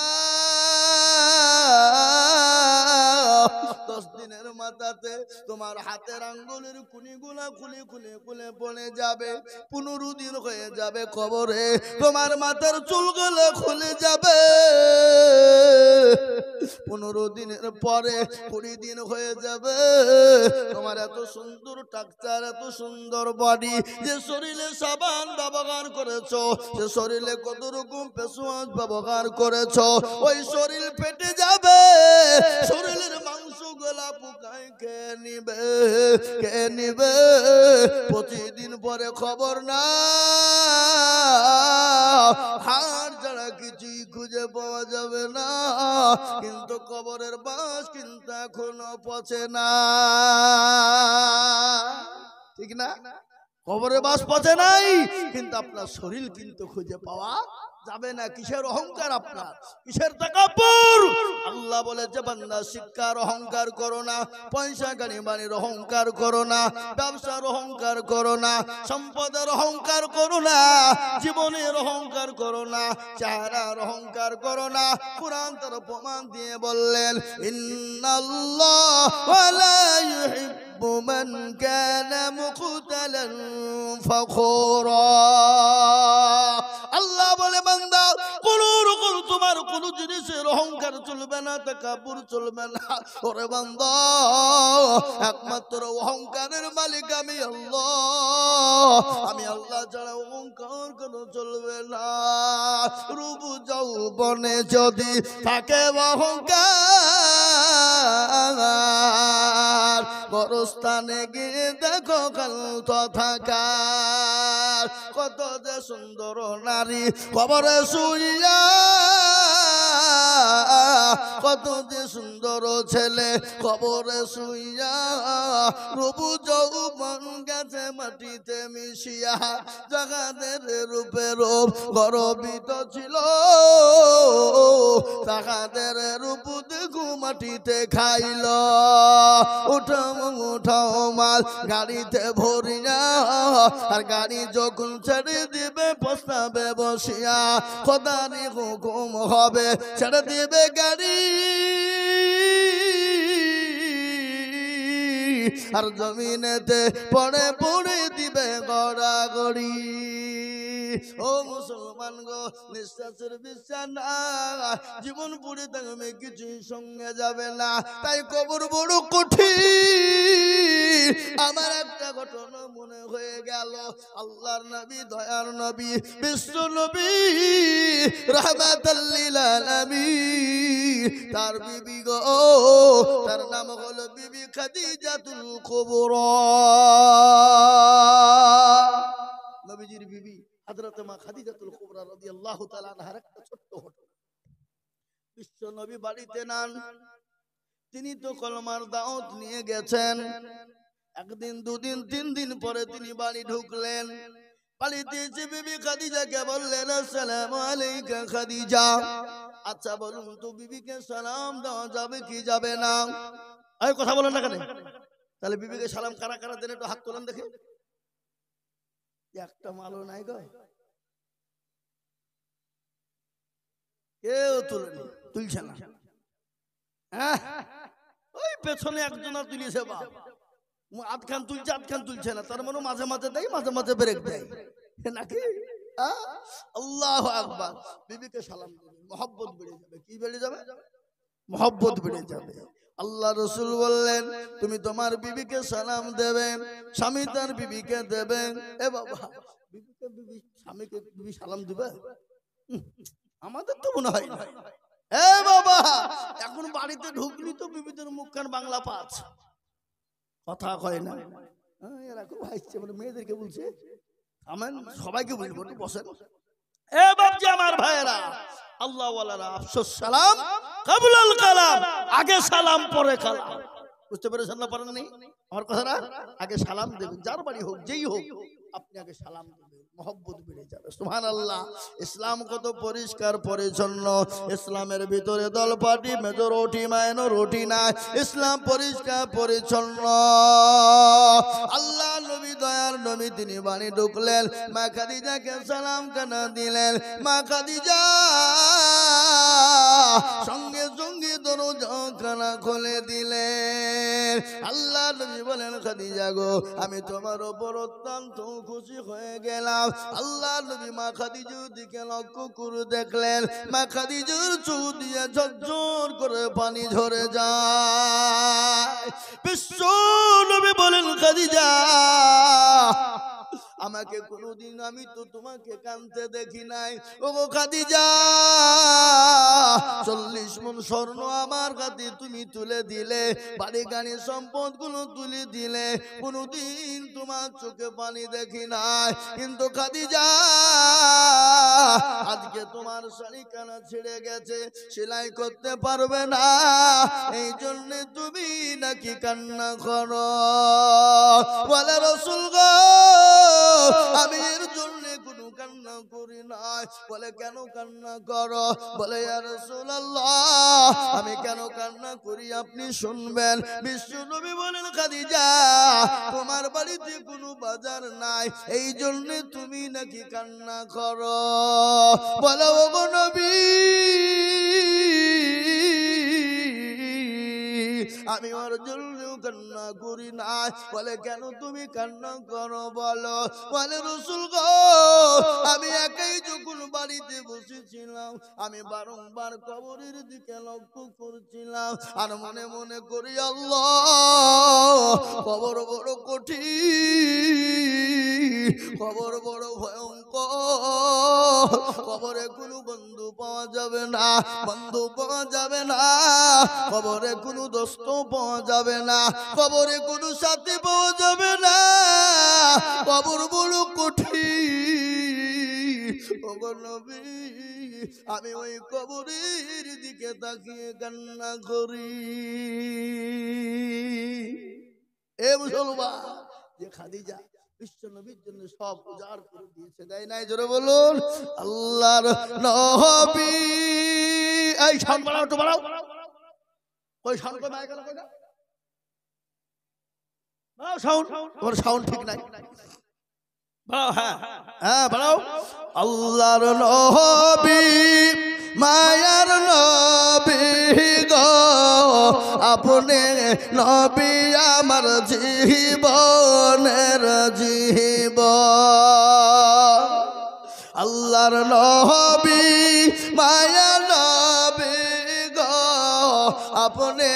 10 দিনের মাথাতে তোমার হাতের আঙ্গুলের কুনিগুলা খুলে খুলে খুলে পড়ে যাবে, 15 দিন হয়ে যাবে কবরে, তোমার মাথার চুলগুলো খুলে যাবে, 15 দিনের পরে 20 দিন হয়ে যাবে। তোমার এত সুন্দর টাকচার, এত সুন্দর বডি, যে শরীরে সাবান ব্যবহার করেছো, যে শরীরে কত রকম ফেসওয়াশ ব্যবহার করেছো, ওই শরীর ফেটে যাবে, শরীরের মাংস গলা পোকায় খেয়ে নিবে, খেয়ে নিবে। প্রতিদিন পরে খবর না, হাড় ছাড়া কিছুই খুঁজে পাওয়া যাবে না, কিন্তু কবরের বাস কিন্তু এখনো পচে না, ঠিক না? কবরের বাস পচে নাই, কিন্তু আপনার শরীর কিন্তু খুঁজে পাওয়া যাবে না। কিসের অহংকার আপনার, কিসের তাকাব্বুর? আল্লাহ বলেছে বান্দা শিক্ষার অহংকার করো না, পয়সা গাড়ি বাড়ির অহংকার করো না, ব্যবসার অহংকার করো না, সম্পদের অহংকার করো না, জীবনের অহংকার করো না, চেহারার অহংকার করো না। কুরআন তার প্রমাণ দিয়ে বললেন ইন্নাল্লাহ ওয়ালা ইউহিব্বু মান কানা মুখতালান ফখুরা। আল্লাহ বলে বান্দা তোমার কোন জিনিসের অহংকার চলবে না, তাকাব্বুর চলবে না। ওরে বান্দা একমাত্র অহংকারের মালিক আমি আল্লাহ, আমি আল্লাহ ছাড়া অহংকার কোনো চলবে না। রূপ যৌবনে যদি থাকে অহংকার, বড় স্থানে গিয়ে দেখো ককাল তথাকার কত যে সুন্দর নারী কবরে শুইয়া কত যে সুন্দর ছেলে কবরে শুইয়া রূপু যৌবন গেছে মাটিতে মিশিয়া জগতের রূপে রূপ গর্বিত ছিল তাহাদের রূপ দেখু মাটিতে খাইল উঠাও উঠাও মাল গাড়িতে ভরিয়া আর গাড়ি যখন ছেড়ে দিবে প্রস্তাবে বসিয়া খোদারি হুকুম হবে ছেড়ে দিবে গাড়ি আর জমিনেতে পড়ে পড়ে দিবে গড়াগড়ি ও মুসলমান গো নিঃশ্বাসের বিশ্বাস না জীবন পুড়ে থাকবে কিছুই সঙ্গে যাবে না তাই কবর বড় কঠিন আমার একটা ঘটনা মনে হয়ে গেল আল্লাহর নবী দয়ার নবী বিশ্ব নবী রাহমাতাল লিল আলামিন তার বিবি গো তার নাম হলো বিবি খাদিজাতুল কুবরা নবীজির বিবি হযরত মা খাদিজাতুল কুবরা রাদিয়াল্লাহু তাআলা আনহার একটা ছোট্ট ঘটনা বিশ্ব নবী বাড়িতে নান তিনি তো কলমার দাওয়াত নিয়ে গেছেন একদিন দুদিন তিন দিন পরে তিনি বাড়ি ঢুকলেন বাড়িতে এসে বিবি খাদিজাকে বললেন আসসালামু আলাইকা খাদিজা আচ্ছা বলুন তো বিবিকে সালাম দেওয়া যাবে কি যাবে না এই কথা বলেন না কেন তাহলে বিবিকে সালাম কারা কারা দেন একটু হাত তোলেন দেখে একটা মালও নাই গো কেউ তুলেনি তুলছে না ওই পেছনে একজন তুলেছে বাপ আধখান তুলছে আধখান তুলছে না তার মানে মাঝে মাঝে দেয় মাঝে মাঝে ব্রেক দেয় নাকি আল্লাহু আকবার বিবিকে সালাম দেবে মহব্বত বেড়ে যাবে কি বেড়ে যাবে মহব্বত বেড়ে যাবে আল্লাহ রাসূল বললেন তুমি তোমার বিবিকে সালাম দেবে স্বামী তার বিবিকে দেবে এ বাবা বিবিকে বিবি স্বামীকে বিবি সালাম দিবে আমাদের তো মনে হয় না এ বাবা এখন বাড়িতে ঢুকলি তো বিবিদের মুখখান বাংলা পাঁচ কথা কয় না এরা খুব হাসছে মানে মেয়েদেরকে বলছে আমেন সবাইকে বলবো একটু বসেন এ বাপজি আমার ভাইয়েরা আল্লাহ ওয়ালারা আফসোস সালাম কাবুলাল কালাম আগে সালাম পরে কালাম বুঝতে পেরেছেন না পারেন নাই আমার কথাটা আগে সালাম দেবেন যার বাড়ি হোক যেই হোক আপনি আগে সালাম দেবেন মহব্বত বেড়ে যাবে সুবহানাল্লাহ ইসলাম কত পরিষ্কার পরিচ্ছন্ন ইসলামের ভিতরে দল পার্টি মেজরিটি মাইনরিটি নাই ইসলাম পরিষ্কার পরিচ্ছন্ন আল্লাহ নবী দয়ার নবী তিনি বাড়ি ঢুকলেন মা খাদিজাকে সালাম কেন দিলেন মা খাদিজা সঙ্গে সঙ্গে দরজা খুলে দিলেন আল্লাহ নবী বলেন খাদিজা গো আমি তোমার উপর অত্যন্ত খুশি হয়ে গেলাম আল্লাহ নবী মা খাদিজার দিকে লক্ষ্য করে দেখলেন মা খাদিজার চোখ দিয়ে ঝরঝর করে পানি ঝরে যায় বিশ্ব নবী বলেন খাদিজা আমাকে কোনোদিন আমি তো তোমাকে কাঁদতে দেখি নাই ও গো খাদিজা 40 মণ স্বর্ণ আমার কাছে তুমি তুলে দিলে বাড়ি গাড়ি সম্পদ গুলো তুলে দিলে কোনোদিন তোমার চোখে পানি দেখি নাই কিন্তু খাদিজা আজকে তোমার শাড়ি কানা ছিঁড়ে গেছে সেলাই করতে পারবে না এই জন্য তুমি নাকি কান্না করো বলে রাসূল গো আমি এর জন্য কোনো কান্না করি নাই বলে কেন কান্না করো বলে ইয়া রাসূলুল্লাহ আমি কেন কান্না করি আপনি শুনবেন বিশ্ব নবী বলেন খাদিজা তোমার বাড়িতে কোনো বাজার নাই এই জন্য তুমি নাকি কান্না করো বলে ওগো নবী আমি ওর জন্য কান্না করি না বলে কেন তুমি কান্না করো বলো বলে রাসূল গো আমি একাই যখন বাড়িতে বসেছিলাম আমি বারংবার কবরের দিকে লক্ষ্য করছিলাম আর মনে মনে করি আল্লাহ কবর বড় কঠিন কবর বড় ভয়ঙ্কর, কবরে কোনো বন্ধু পাওয়া যাবে না, বন্ধু পাওয়া যাবে না, কবরে কোনো দোস্ত পাওয়া যাবে না, কবরে কোনো সাথী পাওয়া যাবে না, কবর বড় কঠিন। ওগো নবী, আমি ওই কবরের দিকে তাকিয়ে কান্না করি। এ মুসলমান, যে খাদিজা বিশ্ব নবীর জন্য সব উজাড় করে দিয়েছে, দেয় নাই? জোরে বলুন আল্লাহর নবী। এই সাউন্ড বাড়াও, একটু বাড়াও। ওই সাউন্ড কই মাইক কই না? বাড়াও সাউন্ড, ওর সাউন্ড ঠিক নাই। বাড়াও, হ্যাঁ হ্যাঁ বাড়াও। আল্লাহর নবী, মায়ার নবী গো, আপনি নবী আমার জীবনের জীবন। আল্লাহর নবী, মায়ার নবী গো, আপনি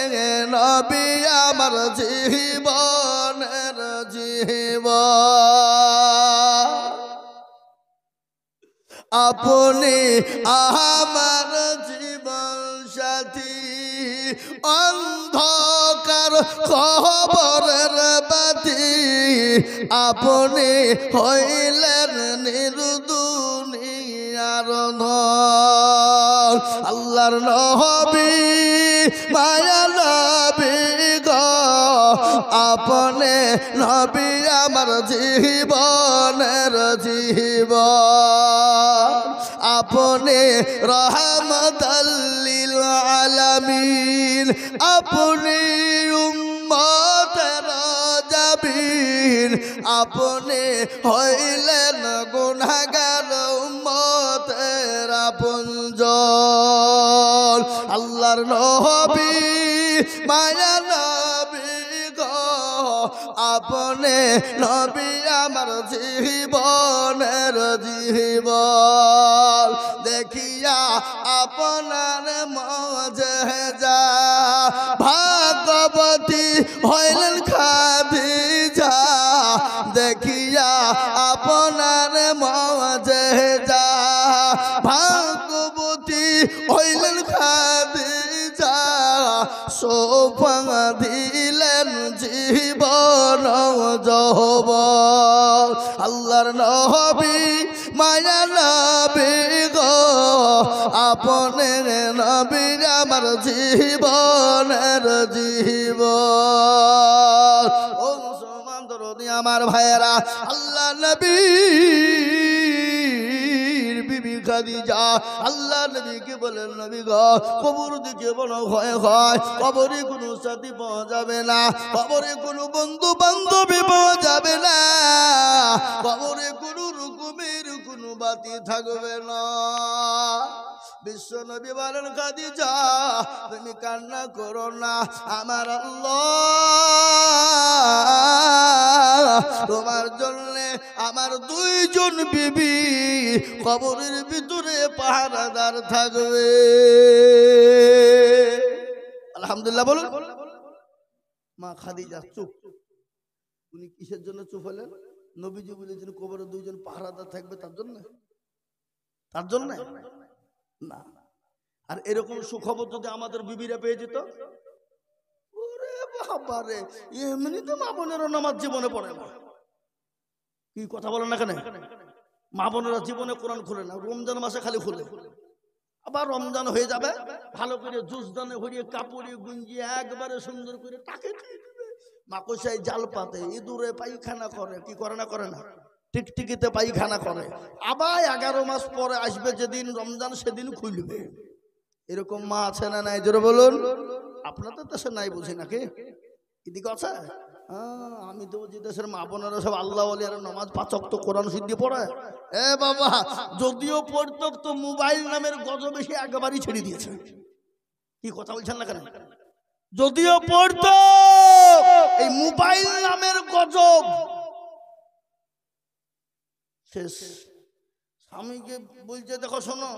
নবী আমার জীবনের জীবন। আপনি আমার জীবন সাথী, অন্ধকার কবরের বাতি, আপনি হইলেন নির্দুনিয়ার ধন। আল্লাহর নবী, মায়া নবী গো, আপনি নবী আমার জীবনের জীবন। আপনি রহমতুল লিল আলামিন, আপনি উম্মতের জাবিন, আপনি হইলেন গুনাহগার উম্মতের আপনজন। আল্লাহর নবী, মায়া নবী গো, আপনি নবী আমার জীবনের জীবন। দেখিয়া আপনার মুজিজা, ভাগ্যবতী হইলেন খাদিজা। দেখিয়া আপনার মুজিজা, ভাগ্যবতী হইলেন খাদিজা। সোফা দিলেন জীবন যৌবন। আল্লাহর নবী, মায়া নবী গো, আপনি নবী আমার জীবনের জীবন। ও মুসলমান দরদি আমার ভাইয়েরা, আল্লাহ নবী বিবি খাদিজা আল্লাহ নবীকে বলেন, নবী গো, কবর দিকে বড় ভয় হয়, কবরে কোনো সাথী পাওয়া যাবে না, কবরে কোনো বন্ধু বান্ধবী পাওয়া যাবে না, কবরে কোনো রকমের কোনো বাতি থাকবে না। বিশ্ব নবী বলেন, খাদিজা তুমি কান্না করো না, আমার আল্লাহ তোমার জন্য আমার দুইজন বিবি কবরের ভিতরে পাহারাদার থাকবে। আলহামদুলিল্লাহ বলুন। মা খাদিজা চুপ। উনি কিসের জন্য চুপ হলেন? নবীজি বলেছেন কবরে দুইজন পাহারাদার থাকবে, তার জন্য? তার জন্য না। আর এরকম সুখবর যদি আমাদের বিবিরা পেয়ে যেত, ওরে বাবারে, এমনিতে মা বোনেরও নামাজ জীবনে পড়ে না। কি কথা বলেন না কেন? মা বোনেরা জীবনে কোরআন খুলে না, রমজান মাসে খালি খুলে। আবার রমজান হয়ে যাবে, ভালো করে জুস দানে ভরিয়ে কাপড়ে গুঞ্জিয়ে একবারে সুন্দর করে তাকে মাকড়সায় জাল পাতে, ইঁদুরে পায়খানা করে, কি করে না? করে না? টিকটিকিতে পায়খানা করে। আবার 11 মাস পরে আসবে যেদিন রমজান, সেদিন খুলবে। এরকম মা আছে না নাই? জোরে বলুন। আপনাদের দেশে নাই বুঝি নাকি? এদিকে আছে? আমি তো যে দেশের মা বোনেরা সব আল্লাহ ওয়ালিয়ার নামাজ 5 ওয়াক্ত কোরআন সিদ্ধি পড়ে। এ বাবা, যদিও পড়তো তো মোবাইল নামের গজব এসে একেবারেই ছেড়ে দিয়েছে। কি কথা বলছেন না কেন? যদিও পড়তো, এই মোবাইল নামের গজব শেষ। স্বামীকে বলছে, দেখো শোনো,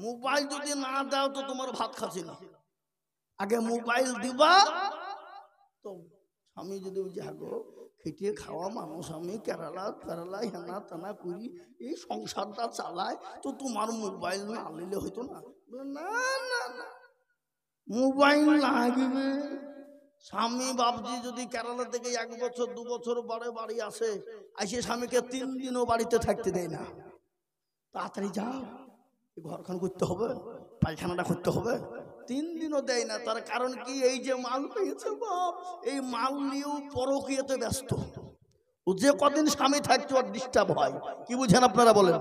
মোবাইল যদি না দাও তো তোমার ভাত খাচ্ছি না, আগে মোবাইল দিবা। তো স্বামী যদি বলছে, হ্যাঁ গো খেটে খাওয়া মানুষ, আমি কেরালা ফেরালা হেনা তেনা করি এই সংসারটা চালায়, তো তোমার মোবাইল না নিলে হইতো না? না না না, মোবাইল লাগবে। স্বামী বাবজি যদি কেরালা থেকে 1 বছর 2 বছর পরে বাড়ি আসে, এসে স্বামীকে 3 দিনও বাড়িতে থাকতে দেয় না। তাড়াতাড়ি যাও, ঘরখান করতে হবে, পায়খানাটা করতে হবে, 3 দিনও দেয় না। তার কারণ কি? এই যে মাল পেয়েছে বাপ, এই মাল নিয়েও পরকীয়াতে ব্যস্ত। ও যে কদিন স্বামী থাকছে ওর ডিস্টার্ব হয়। কি বুঝেন আপনারা বলেন?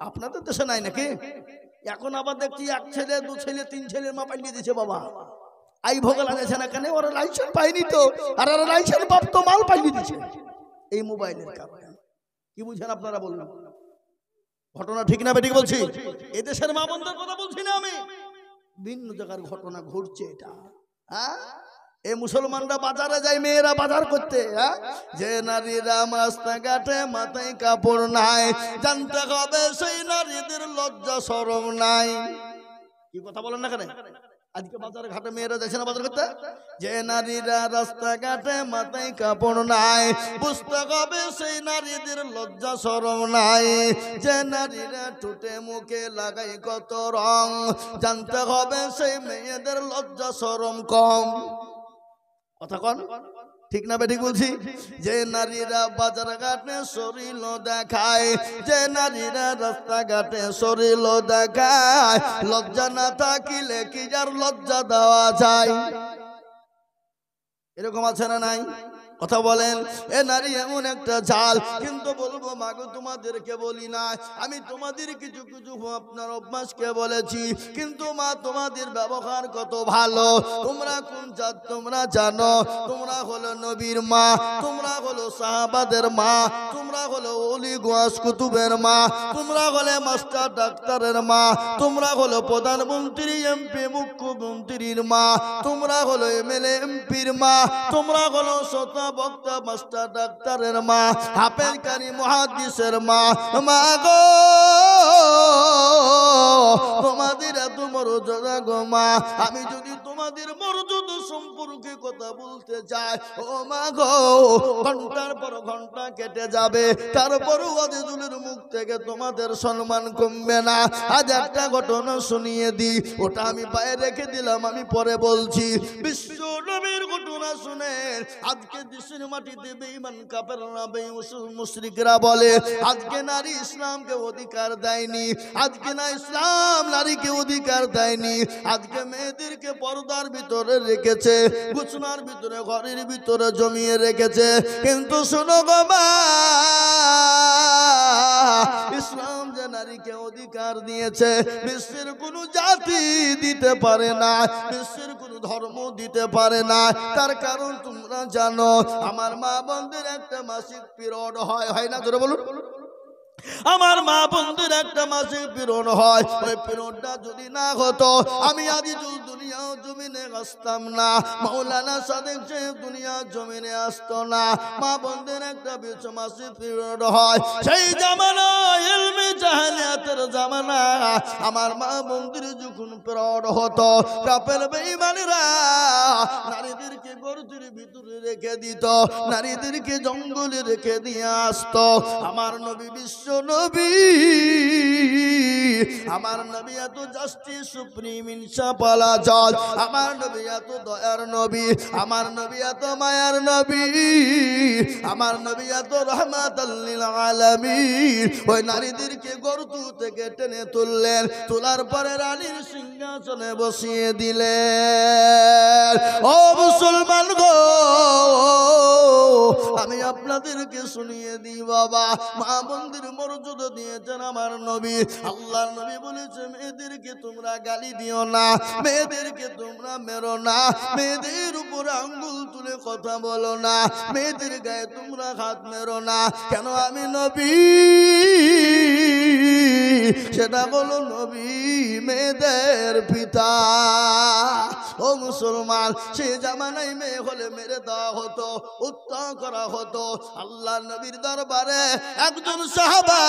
আপনাদের দেশে নাই নাকি? এখন আবার দেখছি 1 ছেলে 2 ছেলে 3 ছেলের মা পাঠিয়ে দিয়েছে বাবা। আই ভোগে লাগাইছে না কেন? ওরা লাইসেন্স পায়নি তো, আর ওরা লাইসেন্স প্রাপ্ত মাল পাঠিয়ে দিচ্ছে এই মোবাইলের কারণে। কি বুঝেন আপনারা বলুন? ঘটনা ঠিক না বেঠিক বলছি? এদেশের মা বোনদের কথা বলছি না আমি, ভিন্ন জায়গার ঘটনা ঘটছে এটা। হ্যাঁ, এই মুসলমানরা বাজারে যায়, মেয়েরা বাজার করতে, হ্যাঁ, যে নারীরা রাস্তাঘাটে মাথায় কাপড় নাই, জানতে হবে সেই নারীদের লজ্জা শরম নাই। কি কথা বলেন না কেন? আজকে বাজারে ঘাটে মেয়েরা যাচ্ছে না বাজার করতে? যে নারীরা রাস্তাঘাটে মাথায় কাপড় নাই, বুঝতে হবে সেই নারীদের লজ্জা শরম নাই। যে নারীরা ঠোঁটে মুখে লাগাই কত রং, জানতে হবে সেই মেয়েদের লজ্জা শরম কম। কথা কন ঠিক না বেঠিক বলছি? যে নারীরা বাজার ঘাটে শরীর দেখায়, যে নারীরা রাস্তাঘাটে শরীর দেখায়, লজ্জা না থাকিলে কি যার লজ্জা দেওয়া যায়? এরকম আছে না নাই? কথা বলেন। এ নারী এমন একটা জাল, কিন্তু বলবো মাগো তোমাদেরকে বলি না, আমি তোমাদের কিছু কিছু আপনার অভ্যাসকে বলেছি, কিন্তু মা তোমাদের ব্যবহার কত ভালো। তোমরা কোন জাত তোমরা জানো? তোমরা হলো নবীর মা, তোমরা হলো সাহাবাদের মা, তোমরা হলো ওলি গোয়াস কুতুবের মা, তোমরা হলে মাস্টার ডাক্তারের মা, তোমরা হলো প্রধানমন্ত্রী এমপি মুখ্যমন্ত্রীর মা, তোমরা হলো এমএলএ এমপির মা, তোমরা হলো শ্রোতা বক্তা মাস্টার ডাক্তারের মা, হাফেজ কারি মুহাদ্দিসের মা। মা গো, তোমাদের এত মর্যাদা গো মা। আমি যদি তোমাদের মর্যাদা সম্পর্কে কথা বলতে চাই, ও মা গো, ঘন্টার পর ঘন্টা কেটে যাবে, তারপরও আজিজুলের মুখ থেকে তোমাদের সম্মান কমবে না। আজ একটা ঘটনা শুনিয়ে দিই, ওটা আমি বাইরে রেখে দিলাম, আমি পরে বলছি। বিশ্ব নবীর ঘটনা শুনে আজকে দেশের মাটিতে বেঈমান কাফেররা মুশরিকরা বলে আজকে নারী ইসলামকে অধিকার দেয়নি, আজকে না ইসলাম নারীকে অধিকার দেয়নি, আজকে মেয়েদেরকে পর্দার ভিতরে রেখেছে, গুছনার ভিতরে ঘরের ভিতরে জমিয়ে রেখেছে। কিন্তু শোনো গো মা, ইসলাম যে নারীকে অধিকার দিয়েছে, বিশ্বের কোন জাতি দিতে পারে না, বিশ্বের কোন ধর্ম দিতে পারে না। তার কারণ তোমরা জানো, আমার মা বোনদের একটা মাসিক পিরিয়ড হয় না? জোরে বলুন। আমার মা বোনদের একটা মাসিক পিরিয়ড হয়, ওই পিরিয়ডটা যদি না হতো আমি আজিজুল দুনিয়া জমিনে আসতাম না, মাওলানা সাদেক সাহেব দুনিয়া জমিনে আসতো না। মা বোনদের একটা মাসিক পিরিয়ড হয়, সেই জামানা ইলমে জাহেলিয়াতের জামানা। আমার মা বোনদের যখন পিরিয়ড হতো, কাফের বেঈমানেরা নারীদেরকে গর্তের ভিতরে রেখে দিত, নারীদেরকে জঙ্গলে রেখে দিয়ে আসতো। আমার নবী বিশ্ব নবী, আমার নবী এত জাস্টিস সুপ্রিম ইনসাফওয়ালা জজ, আমার নবী এত দয়ার নবী, আমার নবী এত মায়ার নবী, আমার নবী এত রহমাতাল লিল আলামিন। ওই নারীদেরকে গর্ত থেকে টেনে তুললেন, তোলার পরে রানীর সিংহাসনে বসিয়ে দিলেন। ও মুসলমান গো, আমি আপনাদেরকে শুনিয়ে দিই বাবা, মা বোনদের মর্যাদা দিয়েছেন আমার নবী। আল্লাহর নবী বলেছে, মেয়েদেরকে তোমরা গালি দিও না, মেয়েদেরকে তোমরা মেরো না, মেয়েদের উপরে আঙ্গুল তুলে কথা বলো না, মেয়েদের গায়ে তোমরা হাত মেরো না। কেন? আমি নবী, সেটা বলো নবী মেয়েদের পিতা। ও মুসলমান, সে জামানায় মেয়ে হলে মেরে দেওয়া হতো, হত্যা করা হতো। আল্লাহ নবীর দরবারে একজন সাহাবা,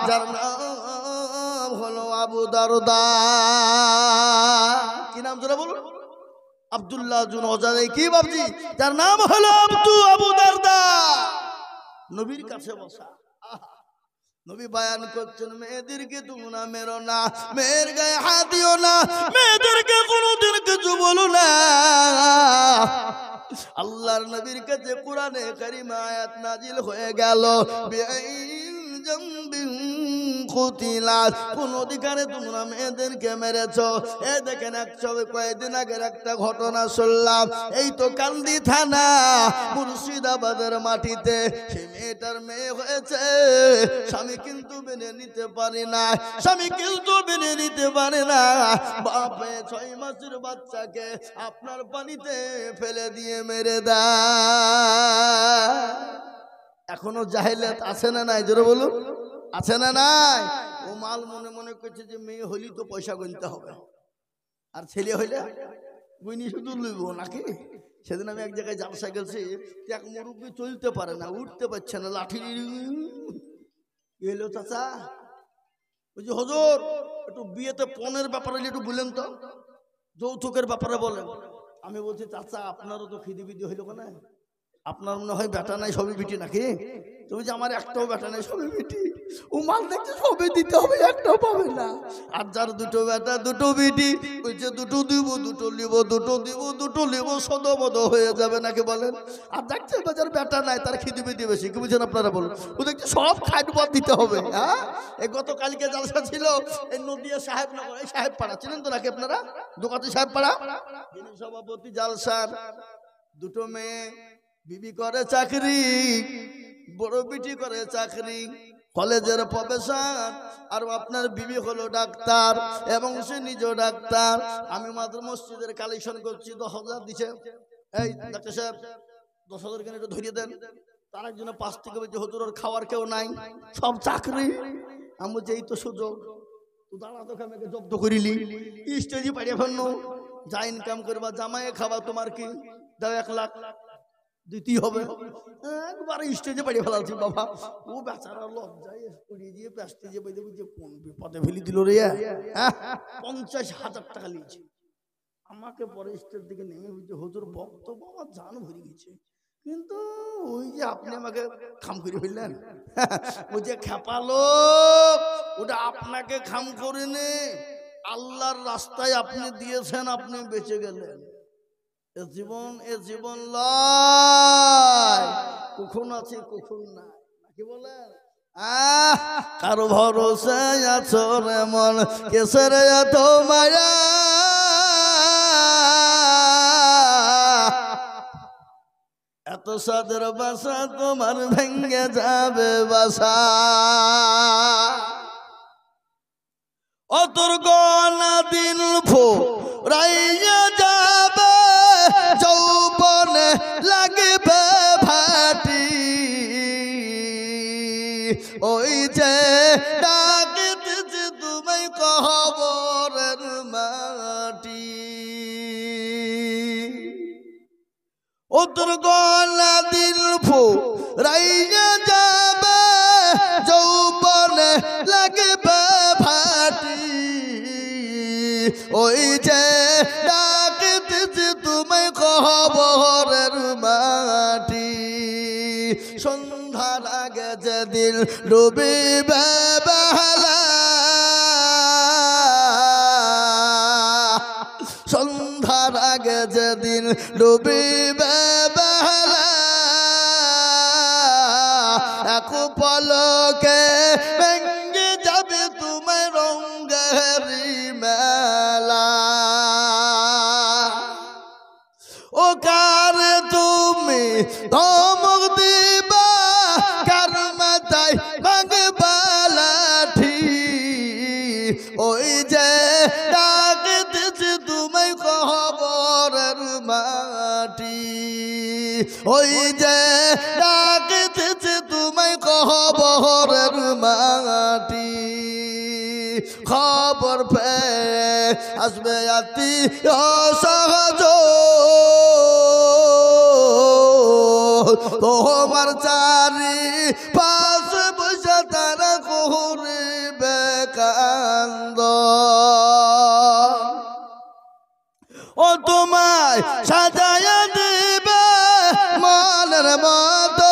যার নাম হলো আবু দারদা। কি নাম জোরে বলুন? আব্দুল্লাহ জুন অজারে কি বাবজি, তার নাম হলো আবু দারদা। নবীর কাছে বসা, নবী বয়ান করছেন, মেয়েদেরকে তোমরা মেরো না, মেয়ের গায়ে হাত দিও না, মেয়েদেরকে কোনোদিন কিছু বলো না। আল্লাহর নবীর কাছে কোরআনে কারিমা আয়াত নাজিল হয়ে গেল, কোন অধিকারে তোমরা মেয়েদেরকে মেরেছ। এ দেখেন কয়েকদিন আগের একটা ঘটনা শুনলাম, এই তো কান্দি থানা মুর্শিদাবাদের মাটিতে সেই মেয়েটার মেয়ে হয়েছে, স্বামী কিন্তু মেনে নিতে পারে না, স্বামী কিন্তু মেনে নিতে পারে না, বাপে 6 মাসের বাচ্চাকে আপনার পানিতে ফেলে দিয়ে মেরে দেয়। এখনো জাহেলিয়াত আছে না নাই? জোরে বলুন, আছে না নাই? ও মাল মনে মনে করছে যে মেয়ে হলি তো পয়সা গুনতে হবে, আর ছেলে হইলে গুইনি শুধু লইব নাকি। সেদিন আমি এক জায়গায় জালসা গেছি, এক মুরব্বী চলতে পারে না, উঠতে পারছে না, লাঠি এলো। চাচা ওই যে হুজুর একটু বিয়েতে পণের ব্যাপারে একটু বলেন তো, যৌতুকের ব্যাপারে বলেন। আমি বলছি চাচা আপনারও তো খিদি বিদি হইল কেন, আপনার মনে হয় বেটা নাই সবই বিটি নাকি? তুমি যে আমার একটাও বেটা নাই সবই বিটি। ও মাল দেখছে সবই দিতে হবে, একটাও পাবে না। আর যার 2টো বেটা 2টো বিটি, ওই যে 2টো দিব 2টো নিব, 2টো দিব 2টো নিব, সদবদ হয়ে যাবে নাকি বলেন? আর দেখছে যার বেটা নাই তার খিদি বিদি বেশি, কি বুঝছেন আপনারা বলুন? ও দেখছে সব খাটবাদ দিতে হবে। হ্যাঁ, এই গতকালকে জালসা ছিল এই নদিয়া সাহেবনগর, এই সাহেব পাড়া চিনেন তো নাকি আপনারা? দোকাতি সাহেব পাড়া, যিনি সভাপতি জালসার। 2টো মেয়ে, বিবি করে চাকরি, বড় বিটি করে চাকরি, কলেজের প্রফেসর, আর আপনার বিবি হলো ডাক্তার এবং সে নিজেও ডাক্তার। আমি মাত্র মসজিদের কালেকশন করছি, 10,000 দিছে। এই ডাক্তার সাহেব 10,000 কেন একটু ধরিয়ে দেন। তার একজনে 5 থেকে বলছে হুজুর ওর খাওয়ার কেউ নাই, সব চাকরি। আমি বলছি এই তো সুযোগ, তো দাঁড়া তোকে আমাকে জব্দ করিলি, স্টেজে পাঠিয়ে ফেললো, যা ইনকাম করবা জামাইয়ে খাবা, তোমার কি দাও 1 লাখ দিতেই হবে। একবার স্টেজে পাঠিয়ে ফেলাচ্ছি বাবা। ও বেচারা লজ্জায় পড়িয়ে দিয়ে প্যাস্টেজে বেঁধে বুঝে কোন বিপদে ফেলি দিল রে। 50,000 টাকা নিয়েছে আমাকে। পরে স্টেজ দিকে নেমে বুঝছে হুজুর বক্তব্য আমার জান ভরে গেছে, কিন্তু ওই যে আপনি আমাকে খাম করে ফেললেন, ওই যে খেপালো, ওটা আপনাকে খাম করে নে, আল্লাহর রাস্তায় আপনি দিয়েছেন, আপনি বেঁচে গেলেন। এ জীবন লয়, কখন আছে কখন নাই, নাকি বলেন? কারো ভরসায় আছো রে মন, কেসের এত মায়া, এত সাদের বাসা তোমার ভেঙ্গে যাবে বাসা। অতর গনা দিন ফুরাইয়া যাবে, যৌবনে লাগবে ভাটি, ওই যে ডাকিতেছে তোমায় কবরের মাটি। অতর গনা দিন ফুরাইয়া যাবে, যৌবনে লাগবে ভাটি, ওই যে ডাকিতেছে তোমায় কবরের মাটি। সন্ধ্যার আগে যেদিন ডুবিবে বেলা, সন্ধ্যার আগে যেদিন ডুবিবে বেলা, এক পলকে ভেঙ্গে যাবে তোমায় রঙের মেলা। ও কার তুমি ধমক দিবা, কার মাথায় ভাঙবা লাঠি, ওই যে ডাকতেছে তোমায় কবরের মাটি, ওই যে ডাকতেছে তোমায় কবরের মাটি। খবর পেয়ে আসবে আত্মীয় সহজ, তোমার চারি পাশ বসে তারা করিবে কান্দ। ও তোমার সাজায়া দিবে মনের মতো,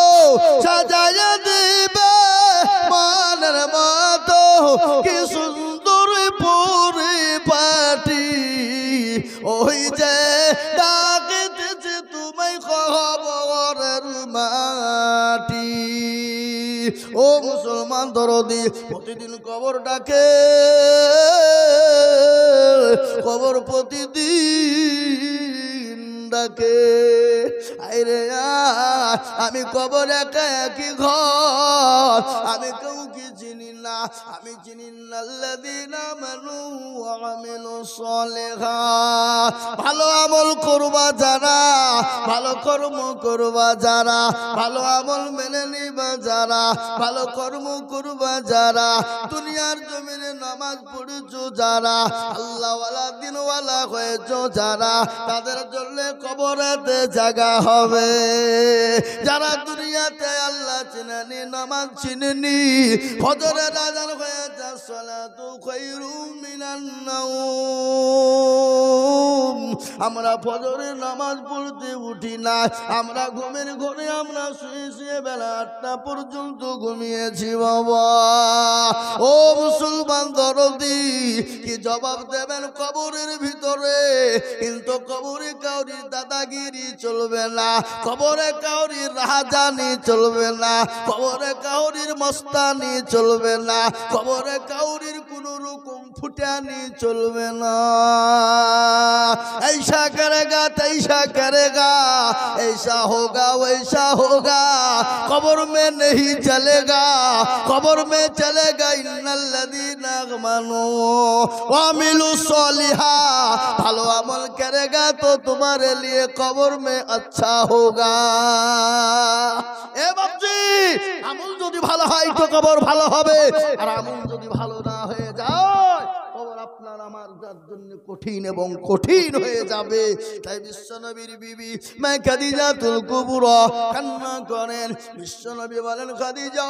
সাজায়া দিবে মনের মতো, কি সুন্দর পরিপাটি, ওই যে ডাকিতেছে তোমায় খবরের মাটি। ও মুসলমান দরদি, প্রতিদিন কবর ডাকে, কবর প্রতিদিন ডাকে। আইরে আমি কবর একা একই ঘর, আমি কাউকে চিনি না, আমি চিনি না আল্লাযীনা আমানু ওয়া আমিলুস সালিহাত। ভালো আমল করবা যারা, ভালো কর্ম করবা যারা, ভালো আমল মেনে নিবা যারা, ভালো কর্ম করবা যারা, দুনিয়ার জমিনে নামাজ পড়েছো যারা, আল্লাহওয়ালা দিনওয়ালা হয়েছো যারা, তাদের জন্য কবরেতে জায়গা হবে। যারা দুনিয়াতে আল্লাহ চিনেনি, নামাজ চিনেনি, ফজরের আযান হয়েছে, সালাতু খায়রুম মিনান নাওম, আমরা ফজরের নামাজ পড়তে উঠি না, আমরা ঘুমের ঘরে আমরা শুয়ে শুয়ে বেলা 8টা পর্যন্ত ঘুমিয়েছি বাবা। ও মুসলমান দরদি, কি জবাব দেবেন কবরের ভিতরে? কিন্তু কবরে কাউরি দাদাগিরি চলবে না, কবরে কাউরির রাজানি চলবে না, কবরে কাউরির মস্তানি চলবে না, কবরে কাউরির কোন রকম ফুটানি চলবে না। ऐसा करेगा तैसा करेगा, ऐसा होगा वैसा होगा, कब्र में नहीं चलेगा, कब्र में चलेगा इन्नल्लज़ीना आमनू व अमिलुस सालिहात। ভালো আমল करेगा तो तुम्हारे लिए कब्र में अच्छा होगा। এ বাপজি, আমল যদি ভালো হয় তো কবর ভালো হবে, আর আমল যদি ভালো না হয়ে যায় কবর আপনার আমার জন্য কঠিন এবং কঠিন হয়ে যাবে। তাই বিশ্বনবীর বিবি মা খাদিজাতুল কুবরা কান্না করেন। বিশ্বনবী বলেন, খাদিজা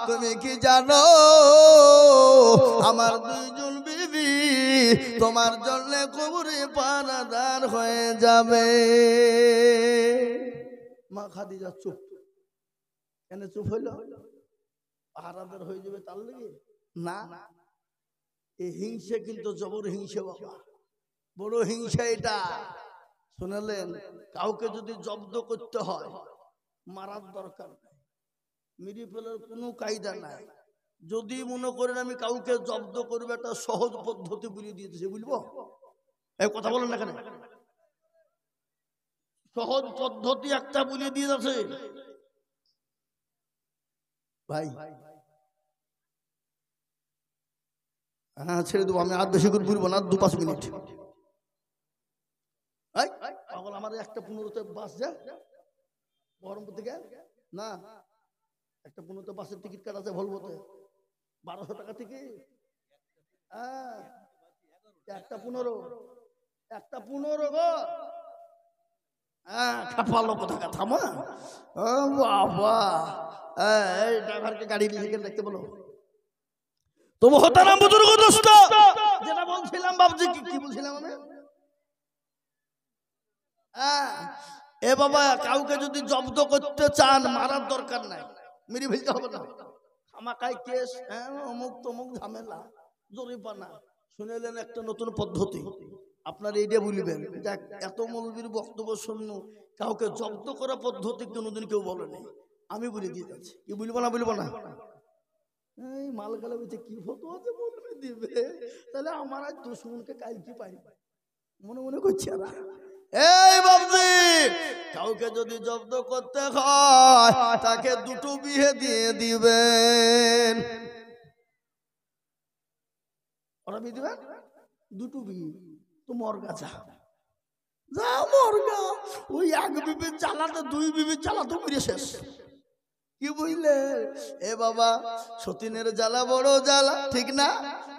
তুমি কি জানো আমার দুইজন বিবি তোমার জন্য কবরে পানাদার হয়ে যাবে। মা খাদিজা চুপ। কেন চুপ হইল? পাহারাদার হয়ে যাবে তার লেগে না। এই হিংসা কিন্তু জবর হিংসা বাবা, বড় হিংসা এটা। শুনলেন, কাউকে যদি জব্দ করতে হয় মারার দরকার নাই, মেরে ফেলার কোনো কায়দা নাই। যদি মনে করেন আমি কাউকে জব্দ করবো, একটা সহজ পদ্ধতি বলে দিয়েছে, বুঝবো? এই কথা বলেন না কেন? সহজ পদ্ধতি একটা বলে দিয়েছে ভাই। হ্যাঁ, ছেড়ে দেবো আমি, আর বেশি করে বলবো না, 2-5 মিনিট। আমার একটা 15তে বাস যায় বহরমপুর থেকে, না একটা 15তে বাসের টিকিট কাটা আছে ভলভোতে 1200 টাকা থেকে। হ্যাঁ, একটা 15 গো। হ্যাঁ, খাপালো কোথা থামা বাবা। এই ড্রাইভারকে গাড়ি লিখে দেখতে বলো। তো মহতারাম বুজুর্গ দোস্ত, যেটা বলছিলাম বাবজি, কি বলছিলাম আমি? এ বাবা, কাউকে যদি জব্দ করতে চান মারার দরকার নাই, মেরে ফেলতে হবে না। আমাকাই কেস, অমুক তমুক ঝামেলা, জরিমানা। শুনেলেন একটা নতুন পদ্ধতি, আপনার এইটা বলবেন। দেখ, এত মৌলবীর বক্তব্য শুনল, কাউকে জব্দ করা পদ্ধতি কোনোদিন কেউ বলেনি, আমি বলে দিয়ে যাচ্ছি। কি বলবো না? এই মাল গেলে বলছে কি ফটো আছে বলবে দিবে, তাহলে আমার আজ দুশ্মনকে কাল কি পাই মনে মনে করছি। এই বাবজি, কাউকে যদি জব্দ করতে হয় তাকে 2টো বিয়ে দিয়ে দিবেন। ওরা বিয়ে দিবেন 2টো বিয়ে। তো মরগা যা মরগা, ওই এক বিবির চালাতে 2 বিবির চালাতে মেরে শেষ। কি বুঝলে? এ বাবা, সতীনের জ্বালা বড় জ্বালা, ঠিক না?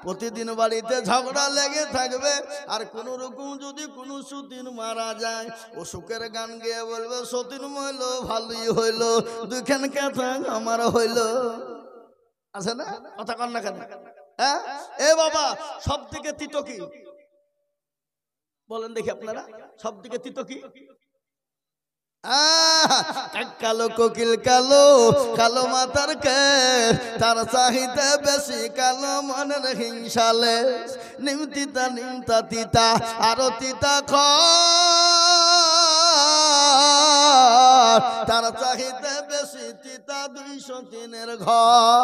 প্রতিদিন বাড়িতে ঝগড়া লেগে থাকবে, আর কোন রকম যদি কোনো সতীন মারা যায়, ও সুখের গান গেয়ে বলবে, সতীন মইল ভালোই হইল, দুখান কথা আমার হইল। আছে না কথা? কর না কেন? হ্যাঁ, এ বাবা, সব থেকে তিতো কি বলেন দেখি আপনারা, সব দিকে তিতো কি? কালো কোকিল কালো, কালো মাথার কেশ, তার চাহিদা বেশি, কালো মনের হিংসালে। নিমতিতা নিমতা তিতা আরো তিতা তার চাহিদা বেশি, তিতা 203-এর ঘর।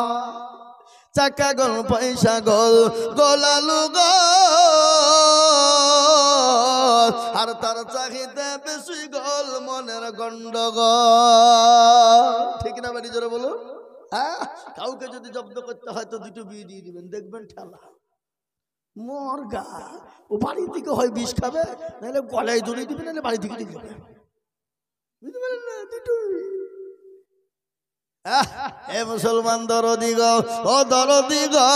চাকা গোল পয়সা গোল, গোলালু গোল, আর তার চাহিদা বেশি, গোল মনের গন্ডগোল। ঠিক না বাড়ি জোরে বলো? হ্যাঁ, কাউকে যদি জব্দ করতে হয় তো 2টো বিয়ে দিয়ে দিবেন, দেখবেন ঠেলা মরগা। ও বাড়ি থেকে হয় বিষ খাবে, নাহলে গলায় দড়ি দিবে, নাহলে বাড়ি থেকে দিয়ে যাবে। বুঝতে পারেন না? 2টো। এ মুসলমান দরদি গো, ও দরদি গো,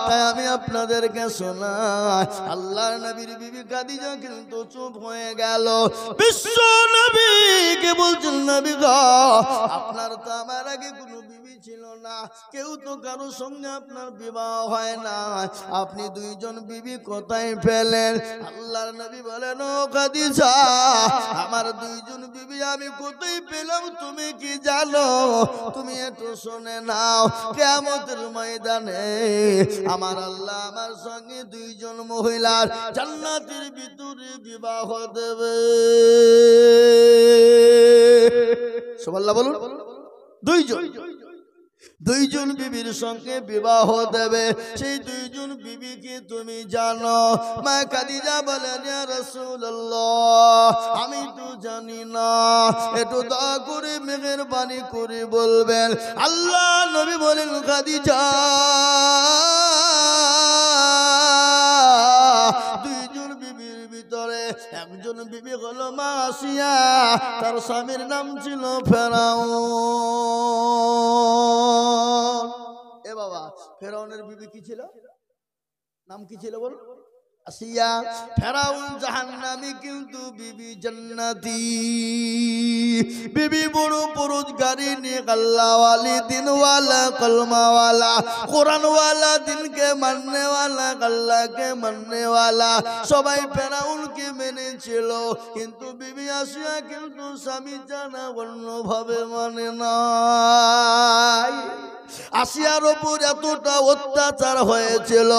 তাই আমি আপনাদেরকে শোনাই, আল্লাহর নবীর বিবি খাদিজা কিন্তু চুপ হয়ে গেল। বিশ্ব নবীকে বলছেন, নবী গো, আপনার তো আমার আগে কোনো বিবি ছিল না, কেউ তো কারোর সঙ্গে আপনার বিবাহ হয় না, আপনি 2জন বিবি কোথায় পেলেন? আল্লাহর নবী বলেন, ও খাদিজা, আমার 2জন বিবি আমি কোথায় পেলাম তুমি কি জানো? তুমি একটু শুনে নাও, কিয়ামতের ময়দানে আমার আল্লাহ আমার সঙ্গে 2জন মহিলার জান্নাতের ভিতরে বিবাহ দেবে। সুবহানাল্লাহ বলুন। 2জন বিবির সঙ্গে বিবাহ দেবে। সেই 2জন বিবিকে তুমি জানো? মা খাদিজা বলেন, ইয়া রাসূলুল্লাহ, আমি তো জানি না, একটু দয়া করে মেহেরবানি করে বলবেন। আল্লাহ নবী বলেন, খাদিজা, 2জন বিবির ভিতরে একজন বিবি হলো মা আসিয়া, তার স্বামীর নাম ছিল ফেরাউন। এ বাবা, ফেরাউনের বিবি কি ছিল? নাম কি ছিল বল? আসিয়া। ফেরাউন জাহান্নামী, কিন্তু বিবি জান্নাতি। বিবি বড় পরোজগারি নিয়ে, আল্লাহওয়ালি, দিনওয়ালা, কলমাওয়ালা, কোরআনওয়ালা, দিনকে মাননেওয়ালা, আল্লাহকে মাননেওয়ালা, সবাই ফেরাউনকে মেনেছিল, কিন্তু বিবি আসিয়া কিন্তু স্বামী জানা অন্যভাবে মানে নাই। আসিয়ার ওপর এতটা অত্যাচার হয়েছিল,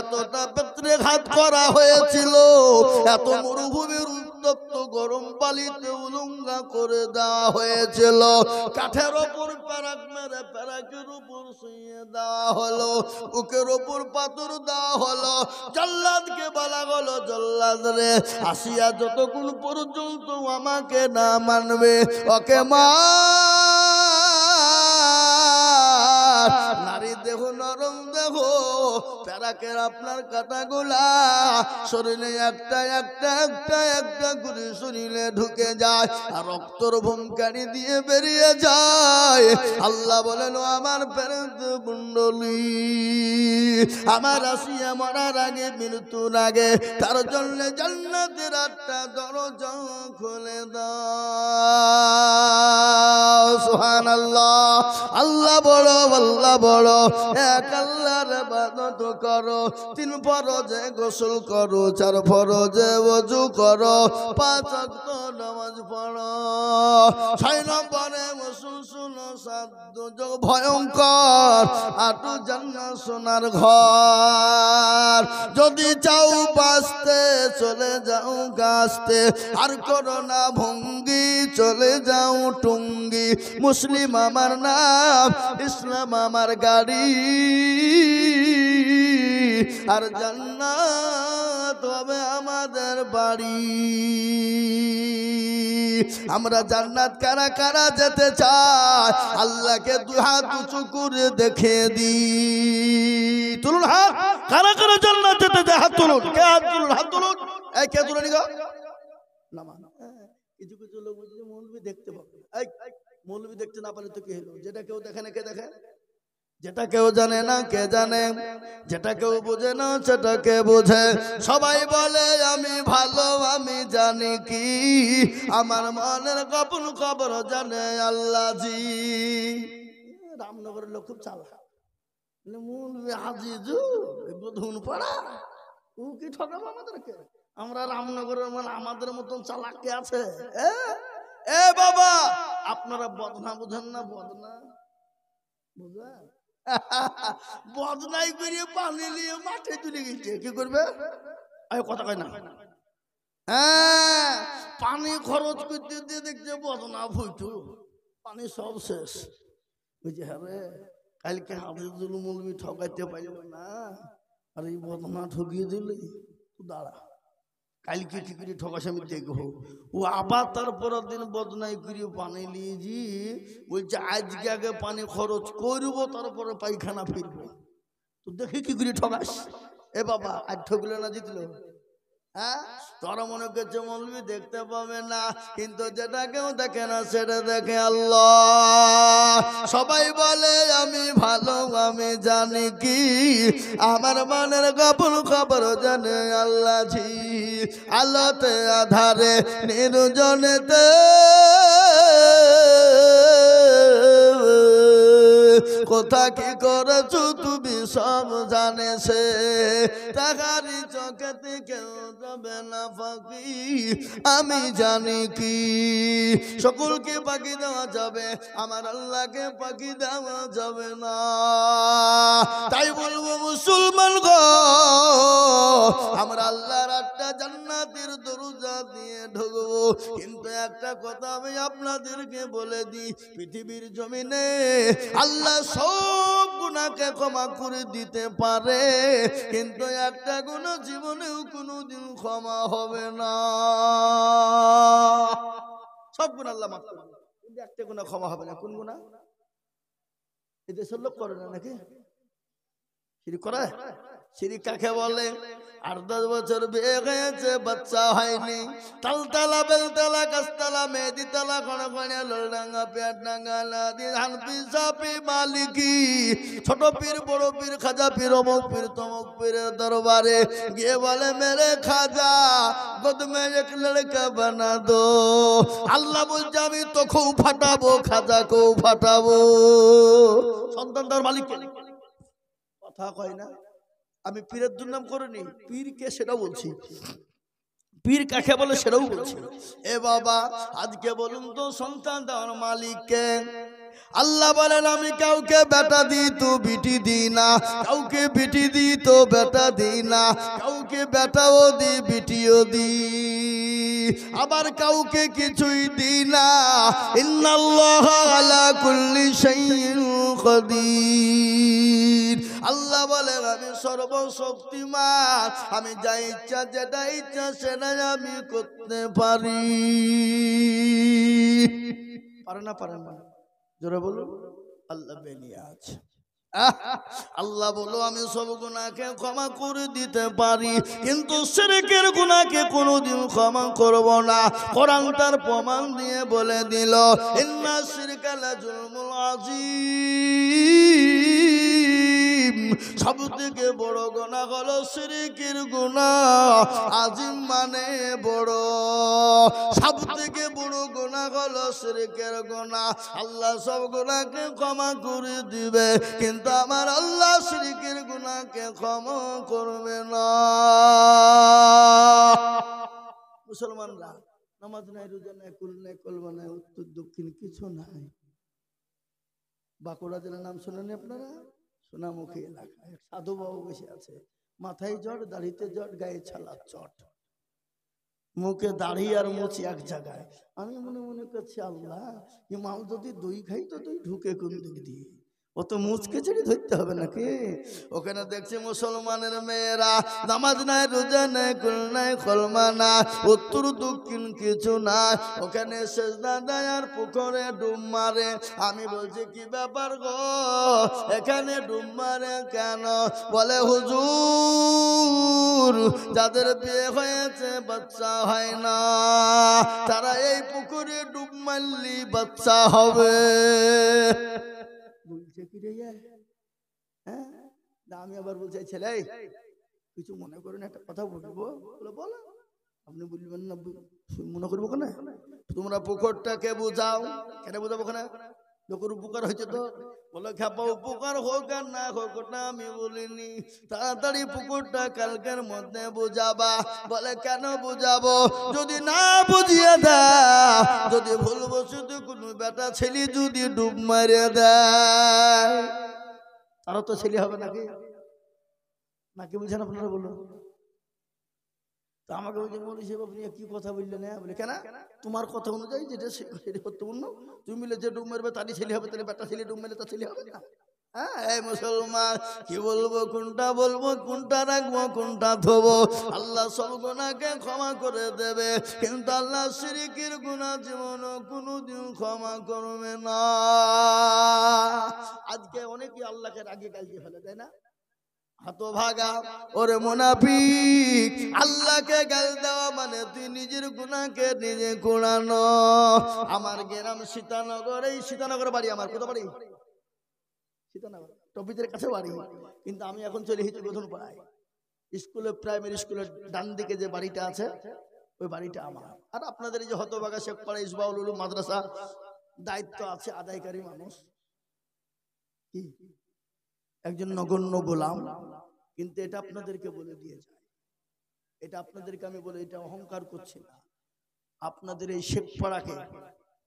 এতটা পেত্রাঘাত করা হয়েছিল, এত মরুভূমির উত্তপ্ত গরম পানিতে উলঙ্গা করে দেওয়া হয়েছিল, কাঠের ওপর প্যারাক মেরে প্যারাকের উপর শুইয়ে দেওয়া হলো, বুকের ওপর পাথর দেওয়া হলো। জল্লাদকে বলা হলো, জল্লাদ রে, আসিয়া যতক্ষণ পর্যন্ত আমাকে না মানবে, ওকে মা। নারী দেহ নরম দেহ, প্যারাকের আপনার কাটাগুলা শরীরে একটা একটা একটা একটা করে শরীরে ঢুকে যায়, আর রক্তর ভূমকারি দিয়ে বেরিয়ে যায়। আল্লাহ বলেন, আমার প্রেরিত কুণ্ডলী, আমার আসিয়া মরার আগে, মৃত্যুর আগে, তার জন্য জান্নাতের 8টা দরজা খুলে দাও। সুবহানাল্লাহ। আল্লাহ বড়, আল্লাহ বড়। এক আল্লাহর ইবাদত করো, 3 ফরজে গোসল করো, 4 ফরজে ওযু করো, 5 ওয়াক্ত নামাজ পড়ো, 6 নম্বরে রাসূল শুনো, 7 দুর্যোগ ভয়ঙ্কর, 8 জান্নাত সোনার ঘর। যদি চাও বাঁচতে, চলে যাও গাছতে, আর করো না ভঙ্গি, চলে যাও টুঙ্গি। মুসলিম আমার নাম, ইসলাম আমার গাড়ি, আর জান্নাত হবে আমাদের বাড়ি। আমরা জান্নাত কারা কারা যেতে চাই, আল্লাহকে 2 হাত উঁচু করে দেখে দি। তুলুন হাত, কারা কারা জান্নাত যেতে চায়? হাত তুলুন। কে হাত তুলুন? হাত তুলুন। এই কে তুলে নিগো? কিছু কিছু লোক বলছে মৌলবি দেখতে পাবে। এই মৌলবি দেখতে না পারলে তো কি হলো? যেটা কেউ দেখে না, কে দেখে? যেটা কেউ জানে না, কে জানে? যেটা কেউ বোঝে না, সেটা কে বোঝে? সবাই বলে আমি ভালো, আমি জানি কি, আমার মনের গোপন খবর জানে আল্লাহ জি। রামনগরের লোক খুব চালাক, মৌলবি আজিজু এগুলো ধুন পড়া, ও কি ঠকাবো আমাদেরকে? আমরা রামনগরের মানে আমাদের মতন চালাক কে আছে? এ বাবা, আপনারা বদনা বুঝেন না? বদনা বুঝেন? বদনাই করে পানি নিয়ে মাঠে তুলে গেছে, কি করবে? কথা কয় না। হ্যাঁ, পানি খরচ করতে দিয়ে দেখছে বদনা ফুটু, পানি সব শেষ। বুঝছে হ্যাঁ, কালকে হাফিজুল মৌলবি ঠকাইতে পারল না, আর এই বদনা ঠকিয়ে দিলে দাঁড়া, কালকে কি করে ঠকাস আমি দেখবো। ও আবার তারপরের দিন বদনাই করে পানি নিয়েছি, বলছে আজকে আগে পানি খরচ করবো তারপরে পায়খানা ফিরবো। তো দেখি কি করে ঠকাস। এ বাবা, আজ ঠকলে না জিতলো? হ্যাঁ, তোরা মনে করছে মৌলবি দেখতে পাবে না, কিন্তু যেটা কেউ দেখে না সেটা দেখে আল্লাহ। সবাই বলে আমি ভালো, আমি জানি কি আমার মনের গোপন খবর জানে আল্লাহ জি। আলোতে আধারে নির্জনেতে কোথা কি করেছো তুমি সব জানে সে, তাহারি চোখেতে কেউ যাবে না ফাঁকি, আমি জানি কি। সকলকে পাখি দেওয়া যাবে, আমার আল্লাহকে পাখি দেওয়া যাবে না। তাই বলবো মুসলমান গো, আমরা আল্লাহর 8টা জান্নাতের দরজা দিয়ে ঢুকবো, কিন্তু একটা কথা আমি আপনাদেরকে বলে দিই, পৃথিবীর জমিনে আল্লাহ সব গুনাহকে ক্ষমা করে দিতে পারে, কিন্তু একটা গুনাহ জীবনেও কোনোদিন ক্ষমা হবে না। সব গুনাহ আল্লাহ মাফ করে দেবে, কিন্তু একটা গুনাহ ক্ষমা হবে না। কোন গুনাহ? এই দেশের লোক করে না নাকি? শিরিক করে? শিরিক কাকে বলে? 8-10 বছর বিয়ে হয়েছে, বাচ্চা হয়নি, তালতালা বেলতালা কাস্তালা মেদিতালা খড়খড়িয়া লোলডাঙ্গা পেটডাঙ্গা লাদি হানপি সাপি মালিকি, ছোট পীর বড় পীর খাজা পীর অমুক পীর তমুক পীরের দরবারে গিয়ে বলে মেরে খাজা গোদ মে এক লড়কা বানা দো। আল্লাহ বলছে আমি তোকেও ফাটাবো, খাজাকেও ফাটাবো। সন্তান তার মালিক কথা কয় না। আমি পীরের দুর্নাম করিনি, পীর কে সেটা বলছি, পীর কাকে বলে সেটাও বলছি। এ বাবা, আজকে বলুন তো সন্তান দেওয়ার মালিক কে? আল্লাহ বলেন আমি কাউকে বেটা দিই তো বিটি দিই না, কাউকে বিটি দিই তো বেটা দিই না, কাউকে বেটাও দিই বিটিও দিই, আবার কাউকে কিছুই দিই না। ইন্নাল্লাহ আলা কুল্লি শাইইন কাদির। আল্লাহ বলেন আমি সর্বশক্তিমান, আমি যা ইচ্ছা যেটা ইচ্ছা সেটাই আমি করতে পারি। পারে না? পারেন না? জোরে বলো। আল্লাহ বেরিয়ে আছে। আল্লাহ বলো আমি সব গুনাহকে ক্ষমা করে দিতে পারি, কিন্তু শিরকের গুনাহকে কোনোদিন ক্ষমা করব না। কোরআন তার প্রমাণ দিয়ে বলে দিল, ইন্না শিরকা লাযুলমুল আযীম, সবথেকে বড় গুনাহ হলো শিরকের গুনাহ। আযীম মানে বড়, সবথেকে বড় গুনাহ হলো শিরকের গুনাহ। আল্লাহ সব গুনাহকে ক্ষমা করে দিবে, কিন্তু আমার আল্লাহ শিরকের গুনাহকে ক্ষমা করবে না। মুসলমানরা নামাজ নাই, রোজা নাই, কুল নাই, কলমা নাই, উত্তর দক্ষিণ কিছু নাই। বাঁকুড়া জেলার নাম শোনেন আপনারা? সোনামুখী এলাকায় সাধু বাবু বসে আছে, মাথায় জট, দাড়িতে জট, গায়ে ছালা চট, মুখে দাড়ি আর মুছি এক জায়গায়। আমি মনে মনে করছি আল্লাহ, এই মাল যদি দই খাই তো দই ঢুকে কোন দিক দিয়ে? ও তো মুচকে ছেড়ে ধরতে হবে নাকি? ওখানে দেখছি মুসলমানের মেয়েরা নামাজ নাই, রোজা নাই, কুল নাই, কলমা নাই, উত্তর দক্ষিণ কিছু নাই, ওখানে সেজদা দেয় আর পুকুরে ডুব মারে। আমি বলছি কি ব্যাপার গো, এখানে ডুব মারে কেন? বলে হুজুর যাদের বিয়ে হয়েছে বাচ্চা হয় না, তারা এই পুকুরে ডুব মারলি বাচ্চা হবে। বলছে কি রে? হ্যাঁ, আমি আবার বলছি ছেলে কিছু মনে করেন, একটা কথা বলবো। বলো। আপনি বলবেন না মনে করবো কেন? তোমরা পুকুরটাকে বুঝাও। কেন বুঝাবো? কেন লোকের উপকার হয়েছে তো? বলে খেপা উপকার হোক আর না হোক ওটা আমি বলিনি, তাড়াতাড়ি পুকুরটা কালকের মধ্যে বুঝাবা। বলে কেন বুঝাবো? যদি না বুঝিয়ে দেয়, যদি ভুলবশত কোনো বেটা ছেলে যদি ডুব মারে দেয়, তারা তো ছেলে হবে নাকি? নাকি বুঝেন আপনারা? বলুন তো। আমাকে ওই যে বলেছে আপনি কি কথা বললেন? হ্যাঁ বলে কেন? তোমার কথা অনুযায়ী যেটা সেটা গুরুত্বপূর্ণ। তুমি মিলে যে ডুব মারবে তারই ছেলে হবে, তাহলে বেটা ছেলে ডুব মারলে তার ছেলে হবে না? হ্যাঁ, এই মুসলমান কি বলবো, কোনটা বলবো, কোনটা রাখবো, কোনটা ধোবো? আল্লাহ সব গুনাহকে ক্ষমা করে দেবে, কিন্তু আল্লাহ শিরকের গুনাহ জীবনও কোনোদিন ক্ষমা করবে না। আজকে অনেকেই আল্লাহকে রাগে গালিয়ে ফেলে, তাই না? হতভাগা ওরে মুনাফিক, আল্লাহকে গাল দেওয়া মানে তুই নিজের গুনাহকে নিজে কুড়ানো। আমার গ্রাম সীতানগর, এই সীতানগর বাড়ি আমার। কোথা বাড়ি? সীতানগর, টপিদের কাছে বাড়ি। কিন্তু আমি এখন চলে এসেছি গোধনপাড়ায়। স্কুলে, প্রাইমারি স্কুলের ডান দিকে যে বাড়িটা আছে, ওই বাড়িটা আমার। আর আপনাদের এই যে হতভাগা শেখপাড়া ইসবাউল উলুম মাদ্রাসা দায়িত্ব আছে আদায়কারী মানুষ, কি একজন নগণ্য গোলাম। কিন্তু এটা আপনাদেরকে বলে দিয়ে যায়, এটা আপনাদেরকে আমি বলে, এটা অহংকার করছি না। আপনাদের এই শেখপাড়াকে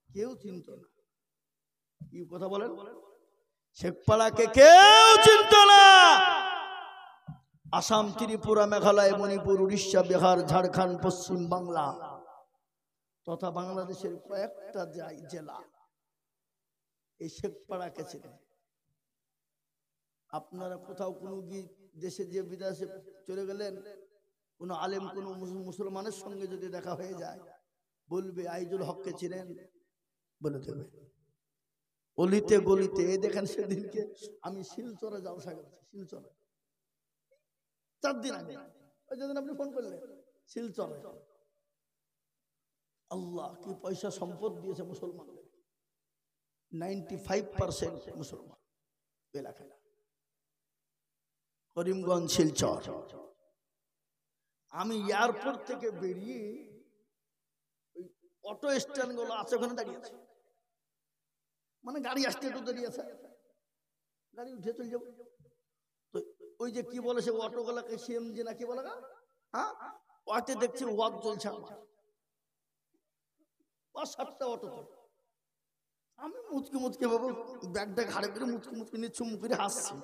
কেউ চিনত না। কি কথা বলেন? শেখপাড়াকে কেউ চিনত না। আসাম, ত্রিপুরা, মেঘালয়, মণিপুর, উড়িষ্যা, বিহার, ঝাড়খণ্ড, পশ্চিম বাংলা তথা বাংলাদেশের কয়েকটা জেলা এই শেখপাড়াকে ছিলেন। আপনারা কোথাও কোনো দেশে যে বিদেশে চলে গেলেন, কোনো আলেম কোনো মুসলমানের সঙ্গে যদি দেখা হয়ে যায়, বলবে আইজুল হককে ছিলেন, বলে দেবে। অলিতে গলিতে দেখেন, সেদিনকে আমি শিলচরে জালসা করেছি। শিলচরে 4 দিন আগে, ওই যেদিন আপনি ফোন করলেন, শিলচরে আল্লাহ কি পয়সা সম্পদ দিয়েছে মুসলমানদের। 95% মুসলমান এলাকায়। করিমগঞ্জ, শিলচর। আমি এয়ারপোর্ট থেকে বেরিয়ে ওই অটো স্ট্যান্ড গুলো আছে ওখানে দাঁড়িয়ে আছে, মানে গাড়ি আসতে একটু দেরি আছে, গাড়ি উঠে চলে যাবো। তো ওই যে কি বলে সে অটো গুলাকে, সিএমজি না কি বলে, হ্যাঁ, ওতে দেখছি ওয়াজ চলছে আমার 5-7টা অটোতে। আমি মুচকে মুচকে বাবু ব্যাগটা ঘাড়ে করে মুচকে মুচকে নিয়ে চুম করে হাসছি।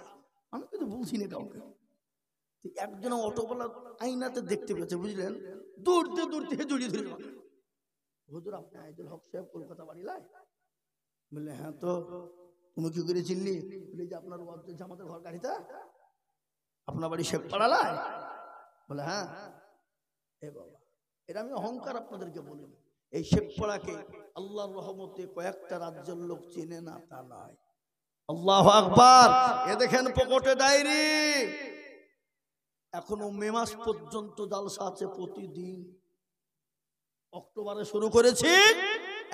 আমি কিন্তু বলছি না কাউকে। একজন অটোওয়ালা আইনাতে দেখতে পেয়েছে, বুঝলেন, দৌড়তে দৌড়তে জড়িয়ে ধরে, হুজুর আপনি আইজুল হক সাহেব, কলকাতা বাড়ি লাই? বললে হ্যাঁ। তো তুমি কি করে চিনলি? বলে যে আপনার ওয়াজ চলছে আমাদের ঘর গাড়িতে, আপনার বাড়ি শেখপাড়া লাই? বলে হ্যাঁ। এ বাবা, এটা আমি অহংকার আপনাদেরকে বলি। এই শেখপাড়াকে আল্লাহর রহমতে কয়েকটা রাজ্যের লোক চেনে না তা নয়। আল্লাহু আকবার। এ দেখেন পকেটে ডায়েরি, এখনো মে মাস পর্যন্ত জালসা আছে প্রতিদিন। অক্টোবরে শুরু করেছি,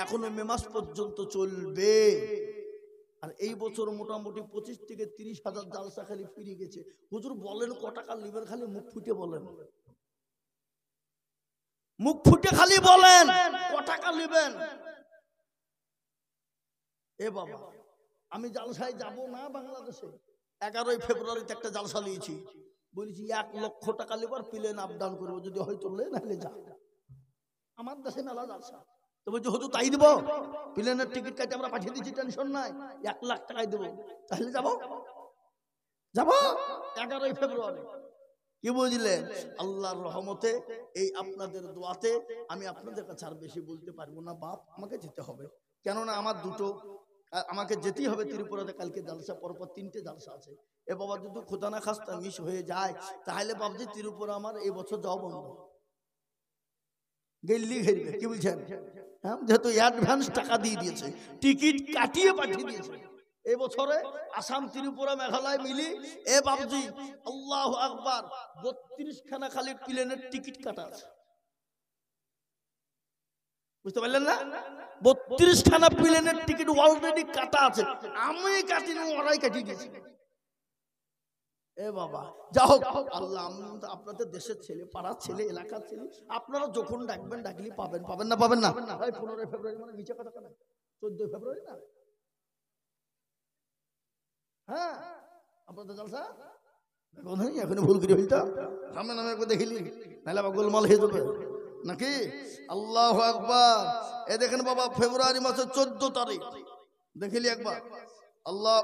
এখনো মে মাস পর্যন্ত চলবে। আর এই বছর মোটামুটি 25 থেকে 30 হাজার জালসা খালি ফিরে গেছে। হুজুর বলেন ক টাকা লিবেন? খালি মুখ ফুটে বলেন, মুখ ফুটে খালি বলেন ক টাকা লিবেন? এ বাবা, আমি জালসায় যাব না বাংলাদেশে। 11ই ফেব্রুয়ারিতে একটা জালসা নিয়েছি, বলেছি 1 লক্ষ টাকা লিবার, প্লেন আপ ডাউন করবো, যদি হয়তো লে নাহলে যা। আমার দেশে মেলা জালসা। তো বলছি হুজুর তাই দিব, প্লেনের টিকিট কাটে আমরা পাঠিয়ে দিচ্ছি, টেনশন নাই, 1 লাখ টাকায় দেবো, তাহলে যাবো। 11ই ফেব্রুয়ারি। কি বুঝলেন? আল্লাহর রহমতে, এই আপনাদের দোয়াতে আমি আপনাদের কাছে আর বেশি বলতে পারবো না বাপ, আমাকে যেতে হবে। কেননা আমার দুটো, আমাকে যেতেই হবে ত্রিপুরাতে। কালকে জালসা, পরপর 3টে জালসা আছে। এ বাবা, যদি খোদা না খাস্তা মিস হয়ে যায়, তাহলে বাবজি ত্রিপুরা আমার এই বছর যাওয়া বন্ধ। গেল্লি ঘেরবে, কি বলছেন? হ্যাঁ, যেহেতু অ্যাডভান্স টাকা দিয়ে দিয়েছে, টিকিট কাটিয়ে পাঠিয়ে দিয়েছে। এই বছরে আসাম, ত্রিপুরা, মেঘালয় মিলি এ বাবজি আল্লাহু আকবার 32 খানা খালি প্লেনের টিকিট কাটা আছে। বুঝতে পারলেন না? 32 খানা প্লেনের টিকিট অলরেডি কাটা আছে। আমি কাটিনি, ওরাই কাটিয়ে দিয়েছে। এ বাবা, যা হোক, আল্লাহ আপনাদের দেশের ছেলে, পাড়ার ছেলে, এলাকার ছেলে, আপনারা যখন ডাকবেন ডাকলি পাবেন। পাবেন না? পাবেন না? 15 ফেব্রুয়ারি মানে নিচে কথা কেন? 14 ফেব্রুয়ারি না? হ্যাঁ আপনাদের জলসা এখন ভুল করে হইতা সামনে নামে একবার দেখিলি নাহলে আবার গোলমাল হয়ে যাবে নাকি। আল্লাহু আকবার। এ দেখেন বাবা ফেব্রুয়ারি মাসের 14 তারিখ দেখিলি একবার আল্লাহ।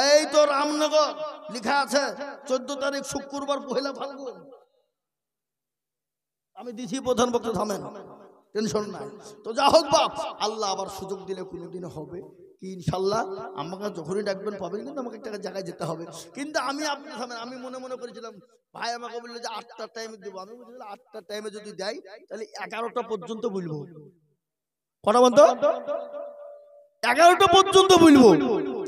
এই তো রামনগর লেখা আছে 14 তারিখ শুক্রবার পহেলা ফাল্গুন। আমি দিছি প্রধান বক্তা, থামেন, টেনশন নাই। তো যা হোক বাপ, আল্লাহ আবার সুযোগ দিলে কোনোদিন হবে কি ইনশাল্লাহ আমাকে যখনই ডাকবেন পাবেন, কিন্তু আমাকে একটা জায়গায় যেতে হবে। কিন্তু আমি আপনি থামেন, আমি মনে মনে করেছিলাম ভাই আমাকে বললো যে 8টার টাইমে দেবো। আমি বলছিলাম 8টার টাইমে যদি দেয় তাহলে 11টা পর্যন্ত বলবো। কটা বন্ধ? 11টা পর্যন্ত বলবো।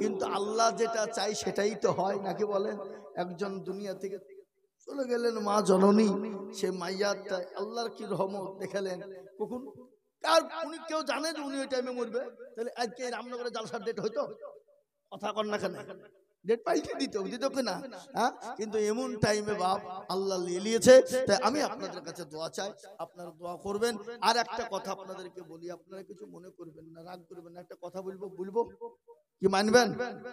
কিন্তু আল্লাহ যেটা চাই সেটাই তো হয় নাকি বলেন। একজন দুনিয়া থেকে চলে গেলেন মা জননী, সে মাইয়াটা আল্লাহর কি রহমত দেখালেন। কখন কার উনি কেউ জানে যে উনি ওই টাইমে মরবে? তাহলে আজকে রামনগরে জালসার ডেট হইতো? কথা কর না কেন? ডেট পাইতে দিত কিনা? হ্যাঁ, কিন্তু এমন টাইমে বাপ আল্লাহ লিয়েছে। তাই আমি আপনাদের কাছে দোয়া চাই, আপনারা দোয়া করবেন। আর একটা কথা আপনাদেরকে বলি, আপনারা কিছু মনে করবেন না, রাগ করবেন না। একটা কথা বলবো কি মানবেন?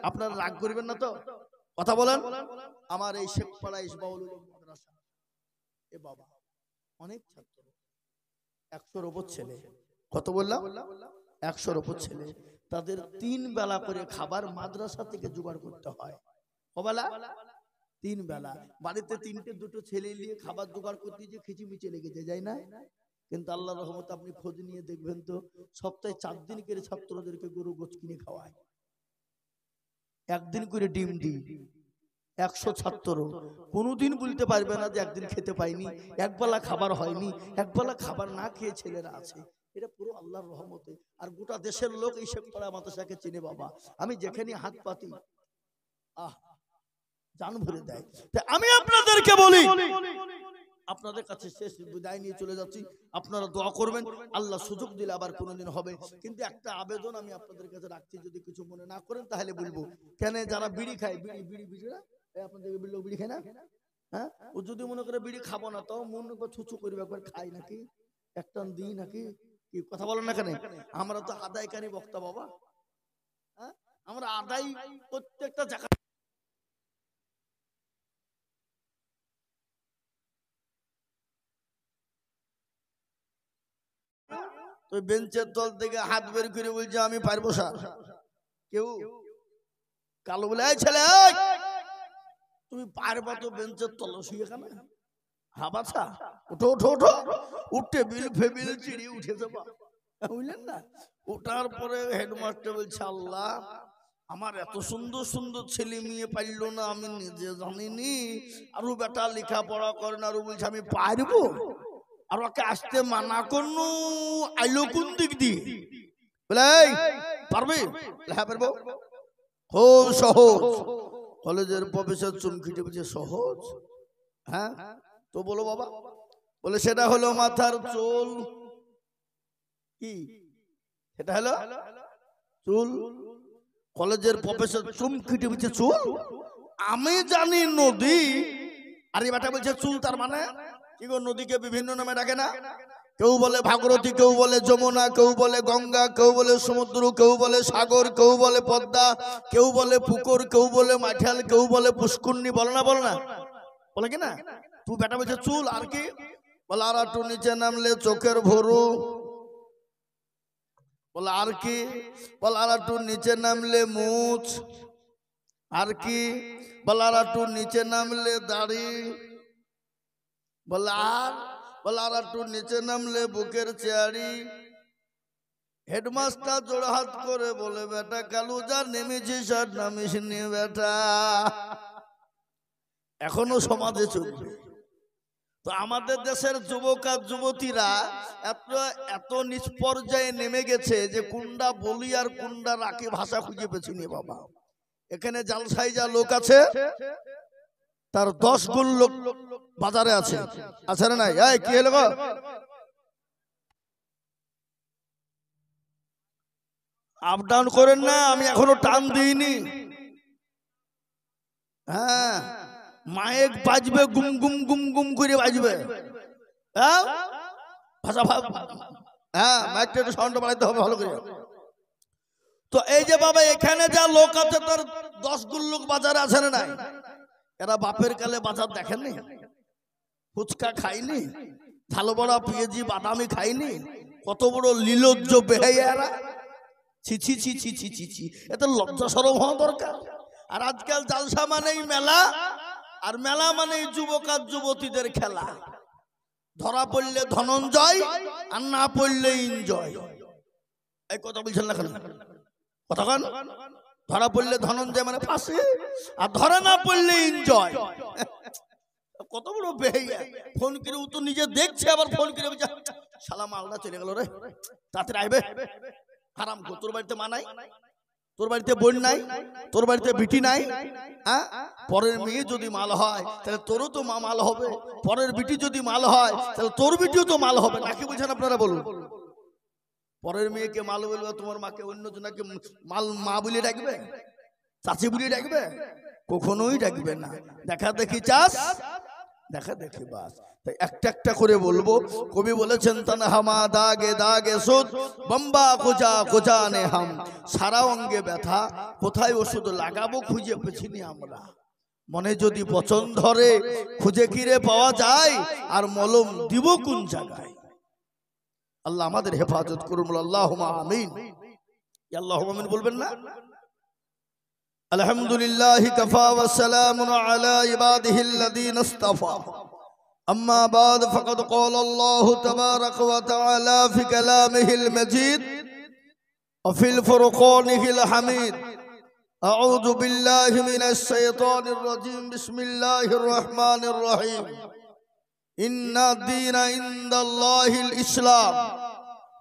আপনারা রাগ করবেন না তো? কথা বলেন। আমার এই শেখপাড়া ইসবাউল মাদ্রাসা এ বাবা অনেক ছাত্র, 100-র উপর ছেলে। কত বললাম? 100-র উপর ছেলে। তাদের 3 বেলা করে খাবার মাদ্রাসা থেকে জোগাড় করতে হয়। কবেলা? 3 বেলা। বাড়িতে 3টে-2টো ছেলে নিয়ে খাবার জোগাড় করতে যে খিচিমিচি লেগে যায় না? কিন্তু আল্লাহর রহমতে আপনি খোঁজ নিয়ে দেখবেন তো সপ্তাহে 4 দিন করে ছাত্রদেরকে গরু গোছ কিনে খাওয়ায়, 1 দিন করে ডিম দিই। 100 ছাত্র কোনোদিন বলতে পারবে না যে একদিন খেতে পাইনি, একবেলা খাবার হয়নি। একবেলা খাবার না খেয়ে ছেলেরা আছে। এটা পুরো আল্লাহর রহমতে। আর গোটা দেশের লোক এই শেখপাড়া মাদ্রাসাকে চিনে বাবা। আমি যেখানে হাত পাতি জান ভরে দেয়। তাই আমি আপনাদেরকে বলি, আপনাদের কাছে শেষ বিদায় নিয়ে চলে যাচ্ছি। আপনারা দোয়া করবেন, আল্লাহ সুযোগ দিলে আবার কোনোদিন হবে। কিন্তু একটা আবেদন আমি আপনাদের কাছে রাখছি, যদি কিছু মনে না করেন তাহলে বলবো। কেন যারা বিড়ি খায়, বিড়ি আপনাদের লোক বিড়ি খায় না? হ্যাঁ, ও যদি মনে করে বিড়ি খাবো না, তো মন ছুচু করবে, একবার খাই নাকি, একটা দিই নাকি, কি কথা বলেন না কেন? আমরা তো আদায়কারী বক্তা বাবা। হ্যাঁ, আমরা আদায় প্রত্যেকটা জায়গা। তো বেঞ্চের তল থেকে হাত বের করে বলছে আমি পারবো স্যার। কেউ কালো বলে এই ছেলে তুমি পারবা তো বেঞ্চের তল শুয়ে কেন? হাবাছা ওঠো ওঠো ওঠো। উঠতে বিল ফেবিল চিড়ি উঠে যাবা, বুঝলেন না? ওঠার পরে হেডমাস্টার বলছে আল্লাহ আমার এত সুন্দর সুন্দর ছেলে মেয়ে পাইলো না, আমি নিজে জানিনি। আরো বেটা লেখাপড়া করেন, আরো বলছে আমি পারবো। আর ওকে আসতে মানা করনু, আইলো কোন দিক দিয়ে? বলে পারবে? হ্যাঁ পারবো। খুব সহজ। কলেজের প্রফেসর চুমকিটে বলছে সহজ? হ্যাঁ তো বলো বাবা। বলে সেটা হলো মাথার চুল। কি সেটা হলো? চুল। কলেজের প্রফেসর চুমকিটে বলছে চুল? আমি জানি নদী। আর এই বেটা বলছে চুল, তার মানে কি গো? নদীকে বিভিন্ন নামে ডাকে না? কেউ বলে ভাগীরথী, কেউ বলে যমুনা, কেউ বলে গঙ্গা, কেউ বলে সমুদ্র, কেউ বলে সাগর, কেউ বলে পদ্মা, কেউ বলে পুকুর, কেউ বলে মাঠাল, কেউ বলে পুষ্করণী। বলে না? বলে না? বলে কি না? তুই বেটা বলছে চুল। আর কি বলে? আর একটু নিচে নামলে চোখের ভরু। বলে আর কি? বলে আর একটু নিচে নামলে মুছ। আর কি? বলে আর একটু নিচে নামলে দাড়ি। বলে আর? বলে আর একটু নিচে নামলে বুকের চেয়ারি। হেডমাস্টার জোড় হাত করে বলে বেটা কালু যা নেমেছিস আর নামিস নি বেটা, এখনো সমাজে চলবে। তো আমাদের দেশের যুবক আর যুবতীরা এত নিচ পর্যায়ে নেমে গেছে যে কোনটা বলি আর কোনটা রাখি ভাষা খুঁজে পেছি নি বাবা। এখানে জালসাই যা লোক আছে তার 10 গুণ লোক বাজারে আছে। আছে না নাই? এই কি হলো গো? আপ ডাউন করেন না, আমি এখনো টান দিইনি। হ্যাঁ, মাইক বাজবে, গুম গুম গুম গুম করে বাজবে। হ্যাঁ ভাষা, হ্যাঁ মাইকটা একটু সাউন্ড বাড়াইতে হবে ভালো করে। তো এই যে বাবা এখানে যা লোক আছে তার 10 গুল্লুক বাজারে আছে না নাই? এরা বাপের কালে বাজার দেখেননি, ফুচকা খাইনি, ভালো বড় পেঁয়াজি বাদামি খাইনি, কত বড় লীলজ্জ বেহাইয়ারা, ছি ছি ছি ছি ছি ছি ছি, এত লজ্জা শরম হওয়া দরকার। আর আজকাল জালসা মানেই মেলা, আর মেলা মানেই যুবক আর যুবতীদের খেলা। ধরা পড়লে ধনঞ্জয়, আর না পড়লে এনজয়। এই কথা বলছেন না কেন? কতক্ষণ ধরা পড়লে ধনঞ্জয় মানে ফাঁসি, আর ধরা না পড়লে এনজয়। কত বড় বেহাইয়া, ফোন করে ও তো নিজে দেখছে, আবার ফোন করে বলছে শালা মালদা চলে গেল রে, তাড়াতাড়ি আইবে। হারাম কর, তোর বাড়িতে মা নাই, তোর বাড়িতে বোন নাই, তোর বাড়িতে বিটি নাই? পরের মেয়ে যদি মাল হয় তাহলে তোরও তো মা মাল হবে, পরের বিটি যদি মাল হয় তাহলে তোর বিটিও তো মাল হবে, নাকি বুঝেন আপনারা বলুন? পরের মেয়েকে মাল বলবে, তোমার মাকে অন্য জনকে মাল মা বলে ডাকবে, চাচি বলে ডাকবে? কখনোই ডাকবে না। দেখা দেখি চাস, দেখা দেখি বাস। তাই একটা একটা করে বলবো। কবি বলেছেন তানহামা দাগে দাগে সুদ বম্বা কোজা কোজা নে হাম, সারা অঙ্গে ব্যথা কোথায় ওষুধ লাগাবো খুঁজে পেছিনি আমরা। মনে যদি পছন্দ ধরে খুঁজে কিরে পাওয়া যায়, আর মলম দিব কোন জায়গায়? আল্লাহ আমাদের হেফাজত করুন, আল্লাহুম্মা আমিন। আল্লাহুম্মা আমিন বলবেন না? আলহামদুলিল্লাহি কাফা ওয়া সালামুন আলা ইবাদিহিল্লাযীনা ইসতাফা। أما بعد فقد قال الله تبارك وتعالى في كلامه المجيد وفي الفرقانه الحميد. أعوذ بالله من الشيطان الرجيم. بسم الله الرحمن الرحيم. إن الدين عند الله الإسلام.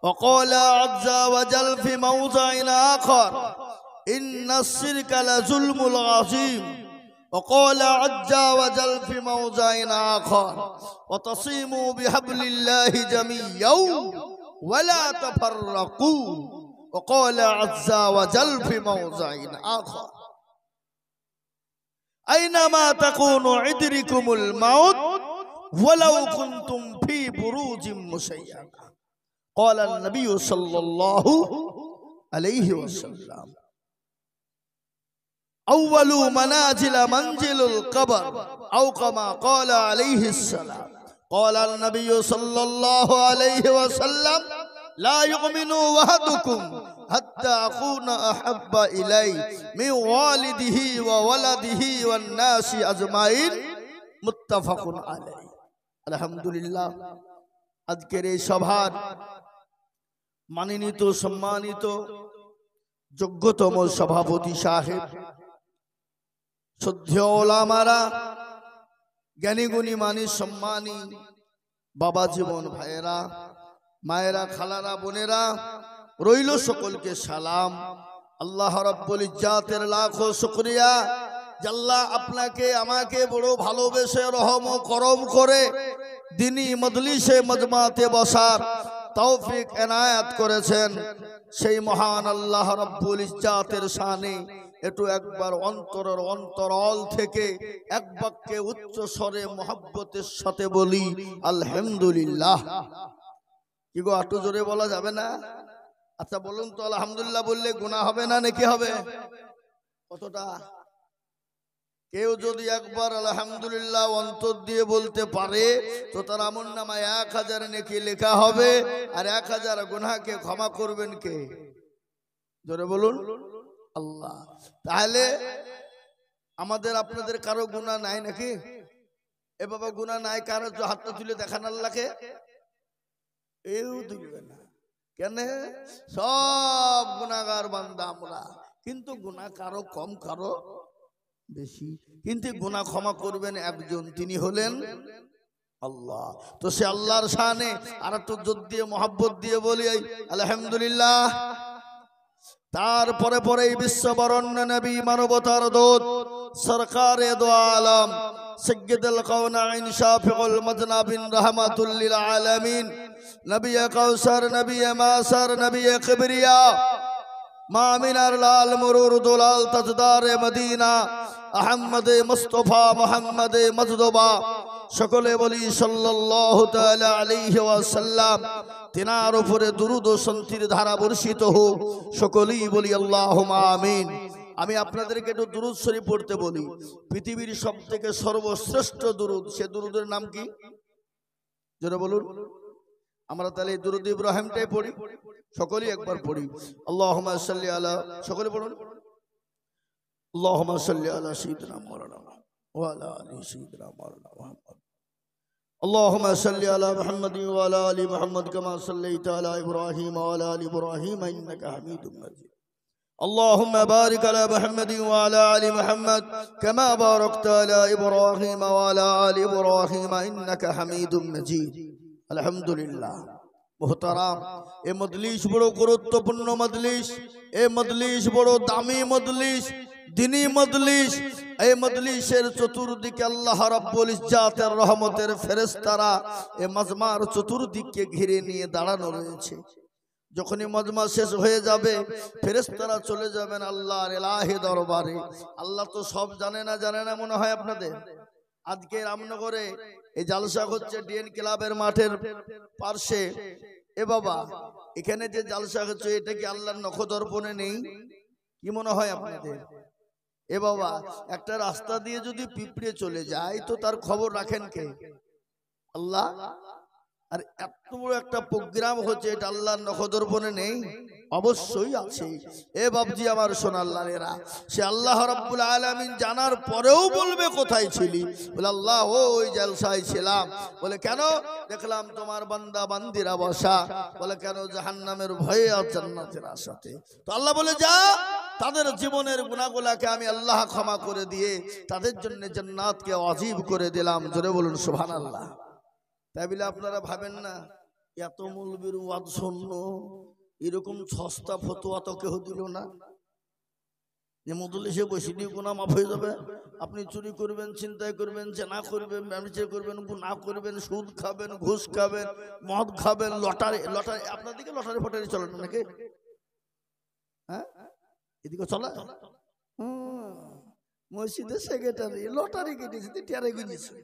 وقال عز وجل في موضع آخر إن الشرك لظلم العظيم. وقال عز وجل في موضع آخر وتصيموا بحبل الله جميعا ولا تفرقوا. وقال عز وجل في موضع آخر أينما تكونوا يدرككم الموت ولو كنتم في بروج مشيدة. قال النبي صلى الله عليه وسلم أول منازل منزل القبر أو كما قال عليه السلام. قال النبي صلى الله عليه وسلم لا يؤمن أحدكم حتى أكون أحب إليه من والده وولده والناس أجمعين. متفق عليه. الحمد لله. আজকের এই সভার মাননীত সম্মানিত যোগ্যতম সভাপতি সাহেব, শ্রদ্ধেয় ওলামারা, জ্ঞানী গুণী মানি সম্মানী বাবা জীবন ভাইয়েরা, মায়েরা, খালারা, বোনেরা, রইল সকলকে সালাম। আল্লাহ রাব্বুল ইজ্জাতের লাখো শুকরিয়া, আল্লাহ আপনাকে আমাকে বড় ভালোবেসে রহম ও করম করে দিনী মজলিসে মজমাতে বসার তৌফিক এনায়েত করেছেন। সেই মহান আল্লাহ রাব্বুল ইজ্জাতের শানে একটু একবার অন্তরের অন্তরাল থেকে এক বাক্যে উচ্চ স্বরে মহব্বতের সাথে বলি আলহামদুলিল্লাহ। কি গো, একটু জোরে বলা যাবে না? আচ্ছা বলুন তো, আলহামদুলিল্লাহ বললে গুনাহ হবে না নাকি হবে? কতটা? কেউ যদি একবার আলহামদুলিল্লাহ অন্তর দিয়ে বলতে পারে তো তার আমলনামায় 1000 নেকি লেখা হবে, আর 1000 গুনাহকে ক্ষমা করবেন কে? জোরে বলুন আল্লাহ। তাহলে আমাদের আপনাদের কারো গুনাহ নাই নাকি? এ বাবা গুনাহ নাই কারো? হাতটা তুলে দেখান আল্লাহকে। এও তুলবে না কেন? সব গুনাহগার বান্দা আমরা, কিন্তু গুনাহ কারো কম কারো বেশি, কিন্তু গুনাহ ক্ষমা করবেন একজন, তিনি হলেন আল্লাহ। তো সে আল্লাহর শানে আর একটু জোর দিয়ে মহব্বত দিয়ে বলি আলহামদুলিল্লাহ। তারপরে পরে বিশ্ববরণ্য নবী, মানবতার দূত, সরকারে দো আলম, সাইয়্যিদুল কাওনাইন, শাফিউল মুযনাবিন, রাহমাতুল লিল আলামিন, নবী কাউসার, নবী মাসার, নবী কিবরিয়া, মামিনার লাল মুরুর দুলাল তাজদার মদিনা, আহমদ মুস্তফা, মোহাম্মদ মজদবা, সকলে বলি সাল্লাল্লাহু তাআলা আলাইহি ওয়াসাল্লাম। তিনার উপরে দুরূদ ও শান্তির ধারা বর্ষিত হোক। সকলেই বলি আল্লাহুম্মা আমিন। আমি আপনাদেরকে একটু দুরূদ শরীফ পড়তে বলি। পৃথিবীর সবথেকে সর্বশ্রেষ্ঠ দুরূদ, সে দুরূদের নাম কি? জোরে বলুন। আমরা তাহলে দুরূদ ইব্রাহিমটাই পড়ি, সকলেই একবার পড়ি। আল্লাহুম্মা সাল্লি আলা, সকলে পড়ুন। আল্লাহুম্মা সাল্লি আলা সাইয়্যিদিনা মাওলানা ওয়া আলা আলি সাইয়্যিদিনা মাওলানা মুহাম্মদ। আল্লাহুম্মা সাল্লি আলা মুহাম্মাদিন ওয়া আলা আলি মুহাম্মদ কামা সাল্লাইতা আলা ইব্রাহিম ওয়া আলা আলি ইব্রাহিম ইন্নাকা হামিদুম মাজিদ। اللهم بارك على محمد وعلى آل محمد كما باركت على إبراهيم وعلى آل إبراهيم إنك حميد مجيد। আলহামদুলিল্লাহ। মুহতারাম, এই মজলিস বড় গুরুত্বপূর্ণ মজলিস, এই মজলিস বড় দামি মজলিস, দ্বীনি মজলিস। এই মজলিসের চতুর্দিকে আল্লাহ রাব্বুল ইজ্জাতের রহমতের ফেরেশতারা এই মাজমার চতুর্দিকে ঘিরে নিয়ে দাঁড়ানো রয়েছে। যখনই মজমা শেষ হয়ে যাবে ফেরেশতারা চলে যাবেন আল্লাহর ইলাহি দরবারে। আল্লাহ তো সব জানে না মনে হয় আপনাদের। আজকে রামনগরে এই জালসা হচ্ছে ডিএন ক্লাবের মাঠের পাশে। এ বাবা, এখানে যে জালসা হচ্ছে এটা কি আল্লাহর নখদর্পণে নেই? কি মনে হয় আপনাদের? এ বাবা, একটা রাস্তা দিয়ে যদি পিঁপড়ে চলে যায় তো তার খবর রাখেন কে? আল্লাহ। আর এত বড় একটা প্রোগ্রাম হচ্ছে, এটা আল্লাহর নখদর্পণে নেই? অবশ্যই আছে। এ বাবজি আমার সোনার লালেরা, সে আল্লাহ রাব্বুল আলামিন জানার পরেও বলবে কোথায় ছিলি? বলে আল্লাহ ওই জলসায় ছিলাম। বলে কেন? দেখলাম তোমার বান্দা বান্দিরা বসা। বলে কেন? জাহান্নামের ভয়ে আর জান্নাতের আশাতে। তো আল্লাহ বলে যা, তাদের জীবনের গুনাহগুলোকে আমি আল্লাহ ক্ষমা করে দিয়ে তাদের জন্য জান্নাতকে ওয়াজিব করে দিলাম। জোরে বলুন সুবহানাল্লাহ। তাই বলে আপনারা ভাবেন না এত মৌলবীর ওয়াজ শূন্য, এরকম সস্তা ফতোয়া তো কেউ দিল না যে মজলিসে বসে দিয়ে গুনাহ মাফ হয়ে যাবে। আপনি চুরি করবেন, ছিনতাই করবেন, জেনা করবেন, ব্যভিচার করবেন, গুনাহ করবেন, সুদ খাবেন, ঘুষ খাবেন, মদ খাবেন, লটারি। আপনার দিকে লটারি ফটারি চলে না নাকি? হ্যাঁ, এদিকে চলে। মসজিদের সেক্রেটারি লটারি কেটেছে, টেরে গুনিয়েছে।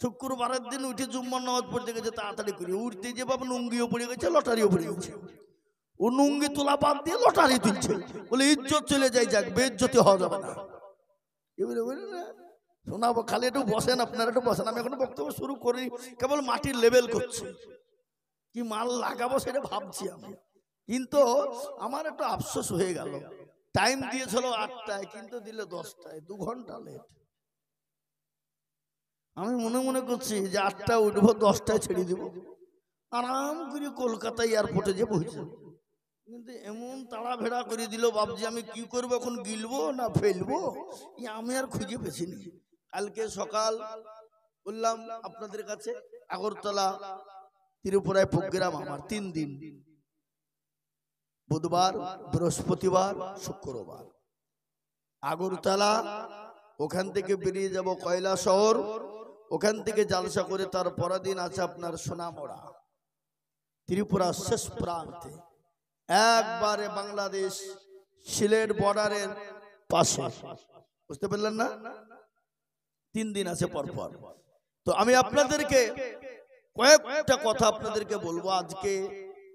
শুক্রবারের দিন উঠে জুম্মার নামাজ পড়তে গেছে, তাড়াতাড়ি করে উঠতে যে বাবা নুঙ্গিও পড়ে গেছে, লটারিও পড়ে গেছে। ও নুঙ্গি তোলা বাদ দিয়ে লটারি তুলছে। বলে ইজ্জত চলে যায়, যাক বেইজ্জতি হওয়া যাবে না। এবারে শোনাবো, খালি একটু বসেন, আপনারা একটু বসেন। আমি এখন বক্তব্য শুরু করি, কেবল মাটির লেভেল করছি, কি মাল লাগাবো সেটা ভাবছি আমি। কিন্তু আমার একটু আফসোস হয়ে গেল, টাইম দিয়েছিল 8টায় কিন্তু দিলে 10টায়, 2 ঘন্টা লেট। আমি মনে মনে করছি যে 8টায় উঠবো, 10টায় ছেড়ে দিব, আরাম করে কলকাতা এয়ারপোর্টে যে পৌঁছে। কিন্তু এমন তাড়া ভেড়া করে দিল, ভাবছি আমি কি করবো এখন, গিলবো না ফেলবো, আমি আর খুঁজে পেছিনি। কালকে সকাল বললাম আপনাদের কাছে, আগরতলা ত্রিপুরায় প্রোগ্রাম আমার 3 দিন, বুধবার, বৃহস্পতিবার, শুক্রবার। আগরতলা, ওখান থেকে বেরিয়ে যাব কৈলাসহর, ওখান থেকে জালসা করে তার পরের দিন আছে আপনার সোনামুড়া, ত্রিপুরা শেষ প্রান্তে, একবারে বাংলাদেশ সিলেট বর্ডারের পাশে। বুঝতে পারলেন না? 3 দিন আছে পরপর। তো আমি আপনাদেরকে কয়েকটা কথা আপনাদেরকে বলবো। আজকে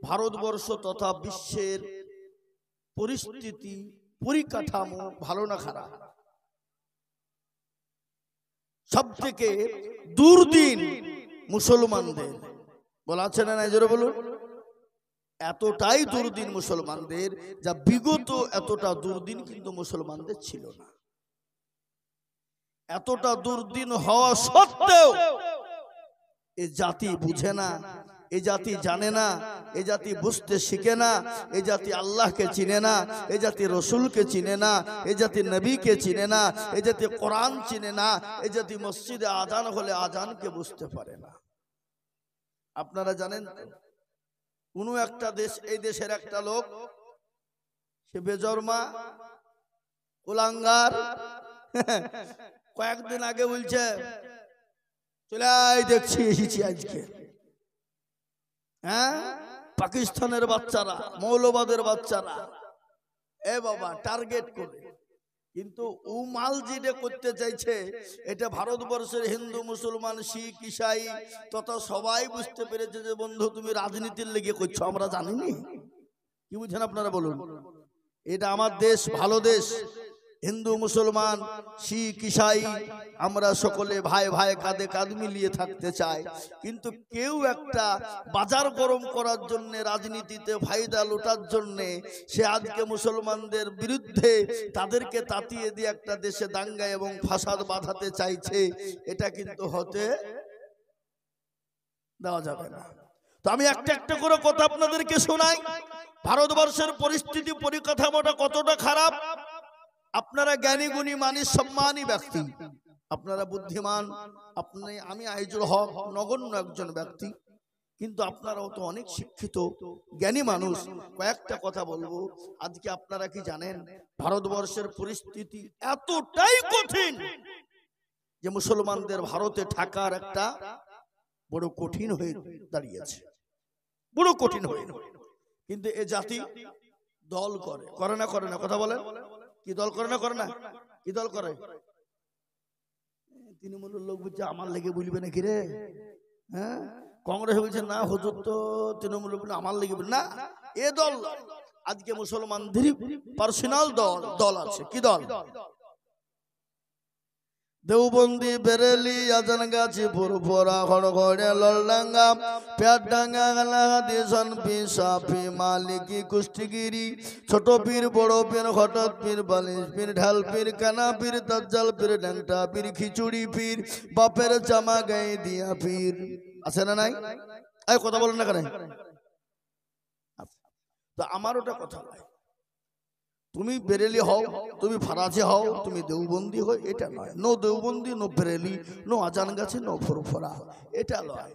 ভারতবর্ষ তথা বিশ্বের পরিস্থিতি, পরিকাঠামো ভালো না খারাপ? সব থেকে দুর্দিন মুসলমানদের, বলা আছে না? জোরে বলুন। এতটাই দুর্দিন মুসলমানদের, যা বিগত এতটা দুর্দিন কিন্তু মুসলমানদের ছিল না। এতটা দুর্দিন হওয়া সত্ত্বেও এ জাতি বুঝে না, এ জাতি জানে না, এ জাতি বুঝতে শিখে না, এ জাতি আল্লাহকে চিনে না, এ জাতি রসুলকে চিনে না, এ জাতি নবীকে চিনে না, এ জাতি কোরআন চিনে না, এ জাতি মসজিদে আজান হলে আজানকে বুঝতে পারে না। আপনারা জানেন কোন একটা দেশ, এই দেশের একটা লোক, সে বেজরমা কুলাঙ্গার, কয়েকদিন আগে বলছে চলে আয় দেখছি এসেছি আজকে। হ্যাঁ, পাকিস্তানের বাচ্চারা, মৌলবাদের বাচ্চারা, এ বাবা টার্গেট করে কিন্তু ও মাল যেটা করতে চাইছে এটা ভারতবর্ষের হিন্দু মুসলমান শিখ ইসাই তথা সবাই বুঝতে পেরেছে যে বন্ধু তুমি রাজনীতির লেগে করছো, আমরা জানিনি। কি বুঝছেন আপনারা বলুন? এটা আমার দেশ, ভালো দেশ, হিন্দু মুসলমান শিখ ইসাই আমরা সকলে ভাই ভাই কাঁধে কাঁধ মিলিয়ে থাকতে চাই। কিন্তু কেউ একটা বাজার গরম করার জন্য, রাজনীতিতে ফায়দা লুটার জন্য সে আজকে মুসলমানদের বিরুদ্ধে তাদেরকে তাতিয়ে দিয়ে একটা দেশে দাঙ্গা এবং ফাসাদ বাঁধাতে চাইছে। এটা কিন্তু হতে দেওয়া যাবে না। তো আমি একটা একটা করে কথা আপনাদেরকে শোনাই। ভারতবর্ষের পরিস্থিতি পরিকাঠামোটা কতটা খারাপ। আপনারা জ্ঞানী গুণী মানি সম্মানী ব্যক্তি, আপনারা বুদ্ধিমান, আপনি আমি আইজুল হক নগণ্য একজন ব্যক্তি, কিন্তু আপনারাও তো অনেক শিক্ষিত জ্ঞানী মানুষ। কয়েকটা কথা বলবো। আজকে আপনারা কি জানেন ভারতবর্ষের পরিস্থিতি এতটাই কঠিন যে মুসলমানদের ভারতে থাকার একটা বড় কঠিন হয়ে দাঁড়িয়েছে, বড় কঠিন হয়ে। কিন্তু এ জাতি দল করে, করে না করে না? কথা বলেন, কি দল করে না করে না? কি দল করে? তৃণমূলের লোক বলছে আমার লেগে বলবে নাকি রে? হ্যাঁ, কংগ্রেস বলছে না হুজুর তো তৃণমূল আমার লেগে না। এ দল আজকে মুসলমানদের পার্সোনাল দল আছে। কি দল? দেওবন্দি, বেরেলি, আজানগাছি, ফুরফুরা, খড়গড়ে, ললডাঙ্গা, পেটডাঙ্গা, গালাহাদিসন, পিসাফি, মালিকি, কুষ্টিগিরি, ছোট পীর, বড় পীর, হঠাৎ পীর, বালিশ পীর, ঢাল পীর, কানা পীর, দাজ্জাল পীর, ড্যাংটা পীর, খিচুড়ি পীর, বাপের জামা গায়ে দিয়া পীর। আছে না নাই? এই কথা বলেন না কেন? তো আমার ওটা কথা নয়, তুমি বেরেলি হও, তুমি ফারাজি হও, তুমি দেওবন্দি হও, এটা নয়। No Deobandi, no Bareilly, no আজান গাছে, নো ফুরফুরা, এটা নয়।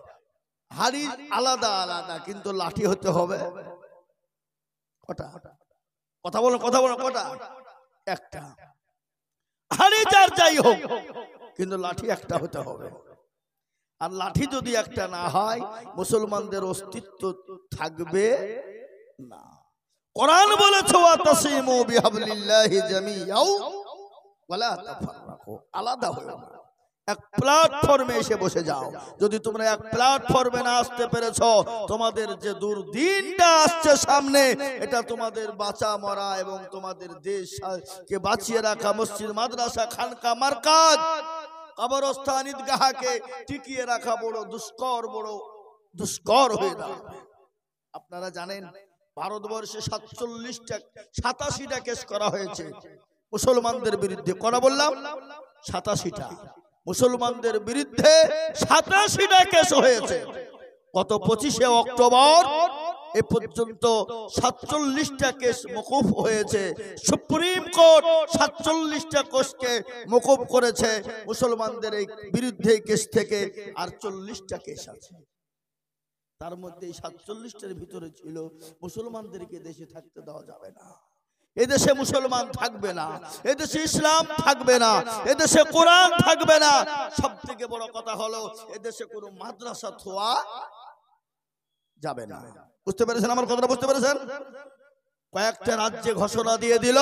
হাড়ি আলাদা আলাদা, কিন্তু লাঠি হতে হবে কটা? কথা বলো, কথা বলো, কটা? একটা। হাড়ি যার যাই হোক, কিন্তু লাঠি একটা হতে হবে। আর লাঠি যদি একটা না হয় মুসলমানদের অস্তিত্ব থাকবে না। কোরআন বলেছে ওয়াতাসিমু বিহাবলিল্লাহি জামিআও ওয়ালা তাফাররাকু, আলাদা হয়ো না, এক প্ল্যাটফর্মে এসে বসে যাও। যদি তোমরা এক প্ল্যাটফর্মে না আসতে পেরেছো, তোমাদের যে দুর্দিনটা আসছে সামনে, এটা তোমাদের বাঁচা মরা এবং তোমাদের দেশকে বাঁচিয়ে রাখা, মসজিদ মাদ্রাসা খানকা মারকাজ কবরস্থান ঈদগাহকে টিকিয়ে রাখা বড় দুষ্কর হয়ে দাঁড়াবে। আপনারা জানেন ভারতবর্ষে 87টা কেস করা হয়েছে মুসলমানদের বিরুদ্ধে। করা বললাম 87টা, মুসলমানদের বিরুদ্ধে 87টা কেস হয়েছে। গত 25শে অক্টোবর এ পর্যন্ত 47টা কেস মকুফ হয়েছে। সুপ্রিম কোর্ট 47টা কেসকে মকুফ করেছে মুসলমানদের এই বিরুদ্ধে কেস থেকে। আর 40টা কেস আছে, তার মধ্যে 47টার ভিতরে ছিল মুসলমানদেরকে দেশে থাকতে দেওয়া যাবে না, এদেশে মুসলমান থাকবে না, এদেশে ইসলাম থাকবে না, এদেশে কোরআন থাকবে না। সব থেকে বড় কথা হলো এদেশে কোনো মাদ্রাসা থোয়া যাবে না। বুঝতে পেরেছেন আমার কথাটা? বুঝতে পেরেছেন? কয়েকটা রাজ্যে ঘোষণা দিয়ে দিল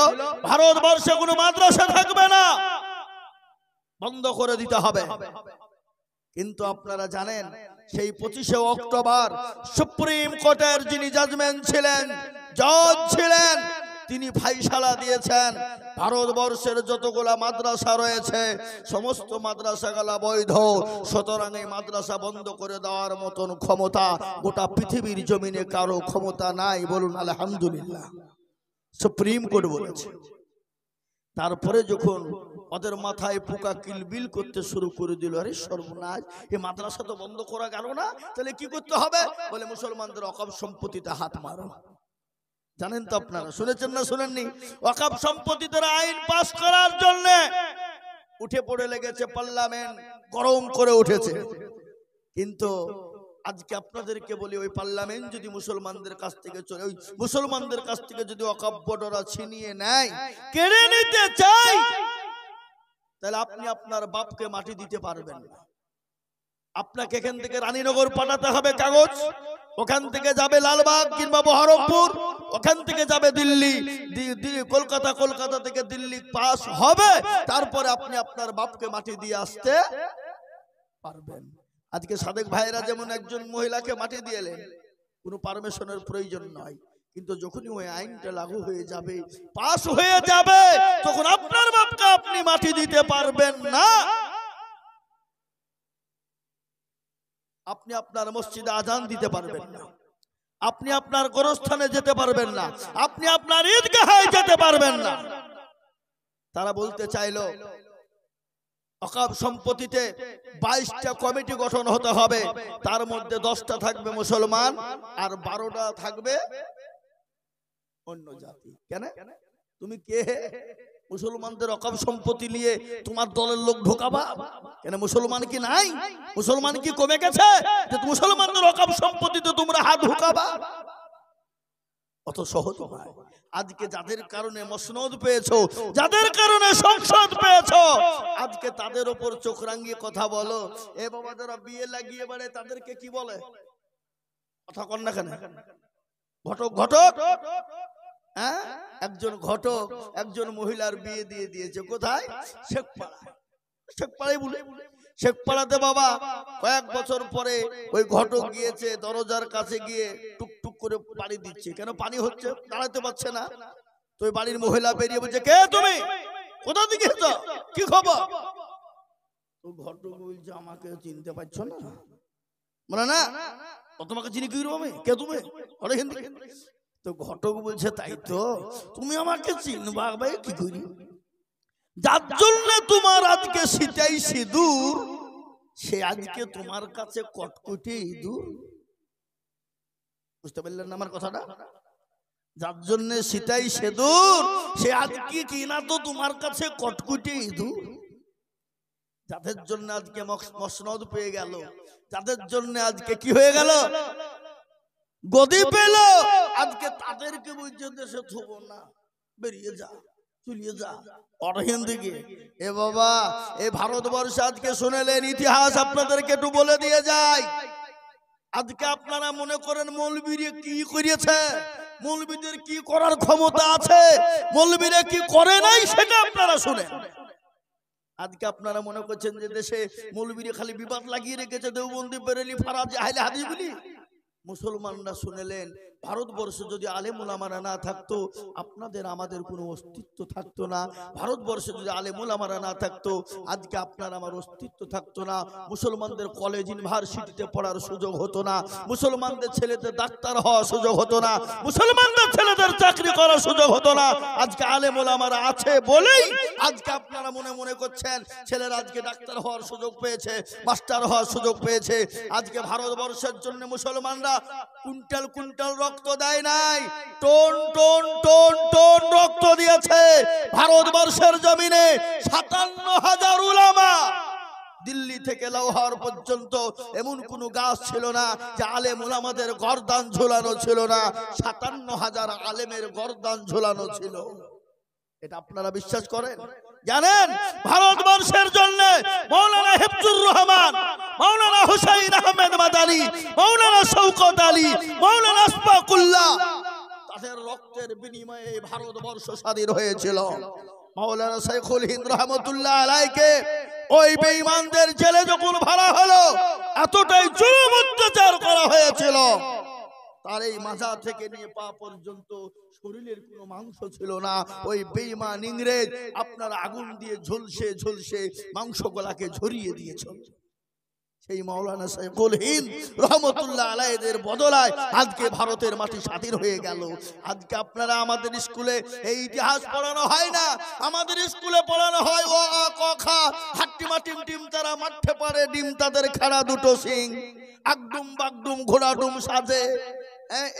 ভারতবর্ষে কোনো মাদ্রাসা থাকবে না, বন্ধ করে দিতে হবে। কিন্তু আপনারা জানেন সেই 25শে অক্টোবর সুপ্রিম কোর্টের যিনি জাজমেন্ট ছিলেন, জজ ছিলেন, তিনি ফাইসালা দিয়েছেন ভারতবর্ষের যতগুলা মাদ্রাসা রয়েছে সমস্ত মাদ্রাসাগুলা বৈধ। সুতরাং এই মাদ্রাসা বন্ধ করে দেওয়ার মতন ক্ষমতা গোটা পৃথিবীর জমিনে কারো ক্ষমতা নাই। বলুন আলহামদুলিল্লাহ। সুপ্রিম কোর্ট বলেছে। তারপরে যখন ওদের মাথায় পোকা কিলবিল করতে শুরু করে দিল, আরে সর্বনাশ, এই মাদ্রাসা তো বন্ধ করা গেল না, তাহলে কি করতে হবে? বলে মুসলমানদের ওয়াকফ সম্পত্তিতে হাত মারো। জানেন তো আপনারা, শুনেছেন না শুনেননি? ওয়াকফ সম্পত্তিতে আইন পাস করার জন্য উঠে পড়ে লেগেছে পার্লামেন্ট, গরম করে উঠেছে। কিন্তু আজকে আপনাদেরকে বলি, ওই পার্লামেন্ট যদি মুসলমানদের কাছ থেকে চলে, ওই মুসলমানদের কাছ থেকে যদি ওয়াকফ বোর্ডরা ছিনিয়ে নেয়, কেড়ে নিতে চায়, তাহলে আপনি আপনার বাপকে মাটি দিতে পারবেন না। আপনাকে এখান থেকে রানীনগর পাঠাতে হবে কাগজ, ওখান থেকে যাবে লালবাগ কিংবা বহরমপুর, ওখান থেকে যাবে দিল্লি, কলকাতা, কলকাতা থেকে দিল্লি পাস হবে, তারপরে আপনি আপনার বাপকে মাটি দিয়ে আসতে পারবেন। আজকে সাদেক ভাইরা যেমন একজন মহিলাকে মাটি দিয়ে এলেন, কোনো পারমিশনের প্রয়োজন নয়, কিন্তু যখনই ওই আইনটা লাগু হয়ে যাবে, পাস হয়ে যাবে, তখন আপনার বাপকে আপনি মাটি দিতে পারবেন না। আপনি আপনার মসজিদে আজান দিতে পারবেন না, আপনি আপনার গোরস্থানে যেতে পারবেন না, আপনি আপনার ঈদগাহে যেতে পারবেন না। তারা বলতে চাইলো ওয়াকফ সম্পত্তিতে 22টা কমিটি গঠন হতে হবে, তার মধ্যে 10টা থাকবে মুসলমান আর 12টা থাকবে অন্য জাতি। কেন? তুমি কে মুসলমানদের ওয়াকফ সম্পত্তি নিয়ে তোমার দলের লোক ঢোকাবা? কেন মুসলমান কি নাই? মুসলমান কি কমে গেছে যে মুসলমানদের ওয়াকফ সম্পত্তিতে তোমরা হাত ঢোকাবা? অত সহজ নয়। আজকে যাদের কারণে মসনদ পেয়েছো, যাদের কারণে সংসদ পেয়েছো, আজকে তাদের উপর চোখ রাঙিয়ে কথা বলো। এ বাবা যারা বিয়ে লাগিয়ে বাড়ে তাদেরকে কি বলে? কথা কন না কেন? ঘটক, ঘটক। হ্যাঁ, একজন ঘটক একজন মহিলার বিয়ে দিয়ে দিয়েছে। কোথায়? শেখপাড়া। শেখপাড়াই বলে, শেখপাড়াতে বাবা কয়েক বছর পরে ওই ঘটক গিয়েছে, দরজার কাছে গিয়ে টুকটুক করে পানি দিচ্ছে। কেন? পানি হচ্ছে, দাঁড়াতে পারছে না। তো ওই বাড়ির মহিলা বেরিয়ে বলছে, কে তুমি? কোথা থেকে এসেছো? কি খবর? তো ঘটক বলছে, আমাকে চিনতে পারছো না? মানে না, তোমাকে চিনি কি করবো আমি? কে তুমি? তো ঘটক বলছে, তাই তো, তুমি আমাকে চিনবা ভাই কি করি? যার জন্য তোমার আজকে সিটাই সিঁদুর, সে আজকে তোমার কাছে কটকটি ইঁদুর। বুঝতে পারলেন না আমার কথাটা? যার জন্য সিটাই সিঁদুর, সে আজকে কিনা তো তোমার কাছে কটকটি ইঁদুর। যাদের জন্য আজকে মসনদ পেয়ে গেল, যাদের জন্য আজকে কি হয়ে গেল, গদি পেল, আজকে তাদেরকে বলছে দেশে থবো না, বেরিয়ে যা, চলিয়ে যা অরহিন দিকে। এ বাবা, এই ভারতবর্ষে আজকে শুনেলেন ইতিহাস, আপনাদেরকে একটু বলে দিয়ে যায়। আজকে আপনারা মনে করেন মৌলবীরা কি করেছে, মৌলবীদের কি করার ক্ষমতা আছে, মৌলবীরা কি করে নাই সেটা আপনারা শুনেন। আজকে আপনারা মনে করছেন যে দেশে মৌলবীরা খালি বিবাদ লাগিয়ে রেখেছে, দেওবন্দি, বেরেলি, ফারাজি, আহলে হাদিস বলি। মুসলমানরা শুনেলেন ভারতবর্ষে যদি আলেম উলামারা না থাকতো, আপনাদের আমাদের কোনো অস্তিত্ব থাকতো না। ভারতবর্ষে যদি আলেম উলামারা না থাকতো, আজকে আপনার আমার অস্তিত্ব থাকতো না। মুসলমানদের কলেজ ইউনিভার্সিটিতে পড়ার সুযোগ হতো না, মুসলমানদের ছেলেদের ডাক্তার হওয়ার সুযোগ হতো না, মুসলমানদের ছেলেদের চাকরি করার সুযোগ হতো না। আজকে আলেম উলামারা আছে বলেই আজকে আপনারা মনে মনে করছেন ছেলেরা আজকে ডাক্তার হওয়ার সুযোগ পেয়েছে, মাস্টার হওয়ার সুযোগ পেয়েছে। আজকে ভারতবর্ষের জন্য মুসলমানরা কুইন্টাল কুইন্টাল রক্ত দেয় নাই, টন টন টন টন রক্ত দিয়েছে। ভারতবর্ষের জমিনে 57,000 উলামা, দিল্লি থেকে লাহোর পর্যন্ত এমন কোন গাছ ছিল না যে আলেম উলামাদের গর্দান ঝোলানো ছিল না। 57,000 আলেমের গর্দান ঝোলানো ছিল। এটা আপনারা বিশ্বাস করেন? জানেন ভারতবর্ষের জন্য মৌলানা হিফজুর রহমান, মৌলানা হুসাইন আহমেদ মাদানী, মৌলানা শওকত আলী, মৌলানা আশফাকুল্লাহ, তাদের রক্তের বিনিময়ে ভারতবর্ষ স্বাধীন হয়েছিল। মৌলানা শাইখুল হিন্দ রহমাতুল্লাহ আলাইকে ওই বেঈমানদের জেলে যখন ভরা হলো, এতটাই জুলুম অত্যাচার করা হয়েছিল, তার এই মাজা থেকে নিয়ে পা পর্যন্ত শরীরের কোনো মাংস ছিল না। ওই বেঈমান ইংরেজ আপনার আগুন দিয়ে ঝলসে ঝলসে মাংসগুলাকে ঝরিয়ে দিয়েছে। সেই মাওলানা শাইখুল হিন্দ রহমাতুল্লাহ আলাইহির বদলায় আজকে ভারতের মাটি স্বাধীন হয়ে গেল। আজকে আপনারা আমাদের স্কুলে এই ইতিহাস পড়ানো হয় না, আমাদের স্কুলে পড়ানো হয় ও আ ক খ, হাট্টিমা টিম টিম তারা মাঠে পারে ডিম তাদের খাড়া দুটো সিং, আগডুম বাগডুম ঘোড়াডুম সাজে,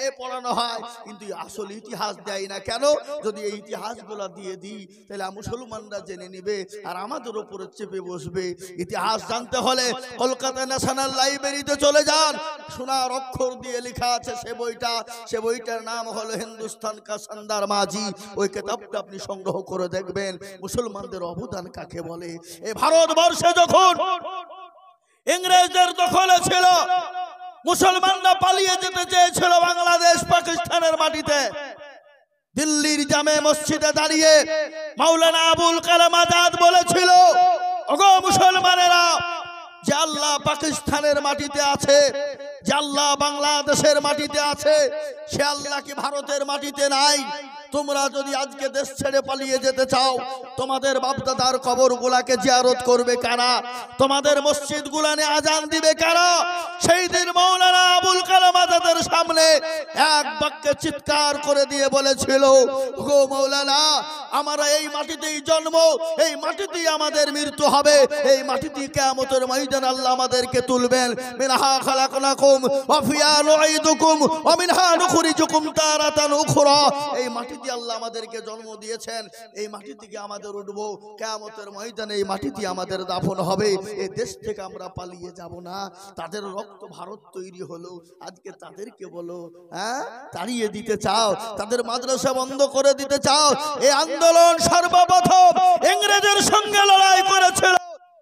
এ পড়ানো হয়, কিন্তু আসল ইতিহাস দেয় না। কেন? যদি এই ইতিহাসগুলো দিয়ে দিই তাহলে মুসলমানরা জেনে নেবে আর আমাদের উপরে চেপে বসবে। ইতিহাস জানতে হলে কলকাতা ন্যাশনাল লাইব্রেরিতে চলে যান, সোনার অক্ষর দিয়ে লেখা আছে সে বইটার নাম হলো হিন্দুস্তান কা শানদার মাঝি। ওই কিতাবটা আপনি সংগ্রহ করে দেখবেন মুসলমানদের অবদান কাকে বলে। এই ভারতবর্ষে যখন ইংরেজদের দখলে ছিল, মুসলমানরা পালিয়ে যেতে চেয়েছিল বাংলাদেশ পাকিস্তানের মাটিতে। দিল্লির জামে মসজিদে দাঁড়িয়ে মাওলানা আবুল কালাম আজাদ বলেছিল, ওগো মুসলমানেরা, যে আল্লাহ পাকিস্তানের মাটিতে আছে, যে আল্লাহ বাংলাদেশের মাটিতে আছে, সে আল্লাহ কি ভারতের মাটিতে নাই? তোমরা যদি আজকে দেশ ছেড়ে পালিয়ে যেতে চাও, তোমাদের বাপদাদার কবরগুলাকে জিয়ারত করবে কারা? তোমাদের মসজিদগুলানে আজান দিবে কারা? সেই দিন মাওলানা আবুল কালাম আজাদের সামনে এক বাক্যে চিৎকার করে দিয়ে বলেছিল, গো মাওলানা, আমরা এই মাটিতেই জন্ম, এই মাটিতেই আমাদের মৃত্যু হবে, এই মাটিতেই কিয়ামতের ময়দানে আল্লাহ আমাদেরকে তুলবেন। মিনহা খালাকনাকুম ওয়া ফিহা নুঈদুকুম ওয়া মিনহা নুখরিজুকুম তারাতান উখরা। এই মাটিতে আল্লাহ আমাদেরকে জন্ম দিয়েছেন, এই মাটি থেকে আমাদের উঠবো, কিয়ামতের ময়দানে এই মাটিতে আমাদের দাফন হবে। এই দেশ থেকে আমরা পালিয়ে যাব না। তাদের রক্ত ভারত তৈরি হলো, আজকে তাদেরকে বলো তাড়িয়ে দিতে চাও, তাদের মাদ্রাসা বন্ধ করে দিতে চাও। এই আন্দোলন সর্বপ্রথম ইংরেজের সঙ্গে লড়াই করেছিল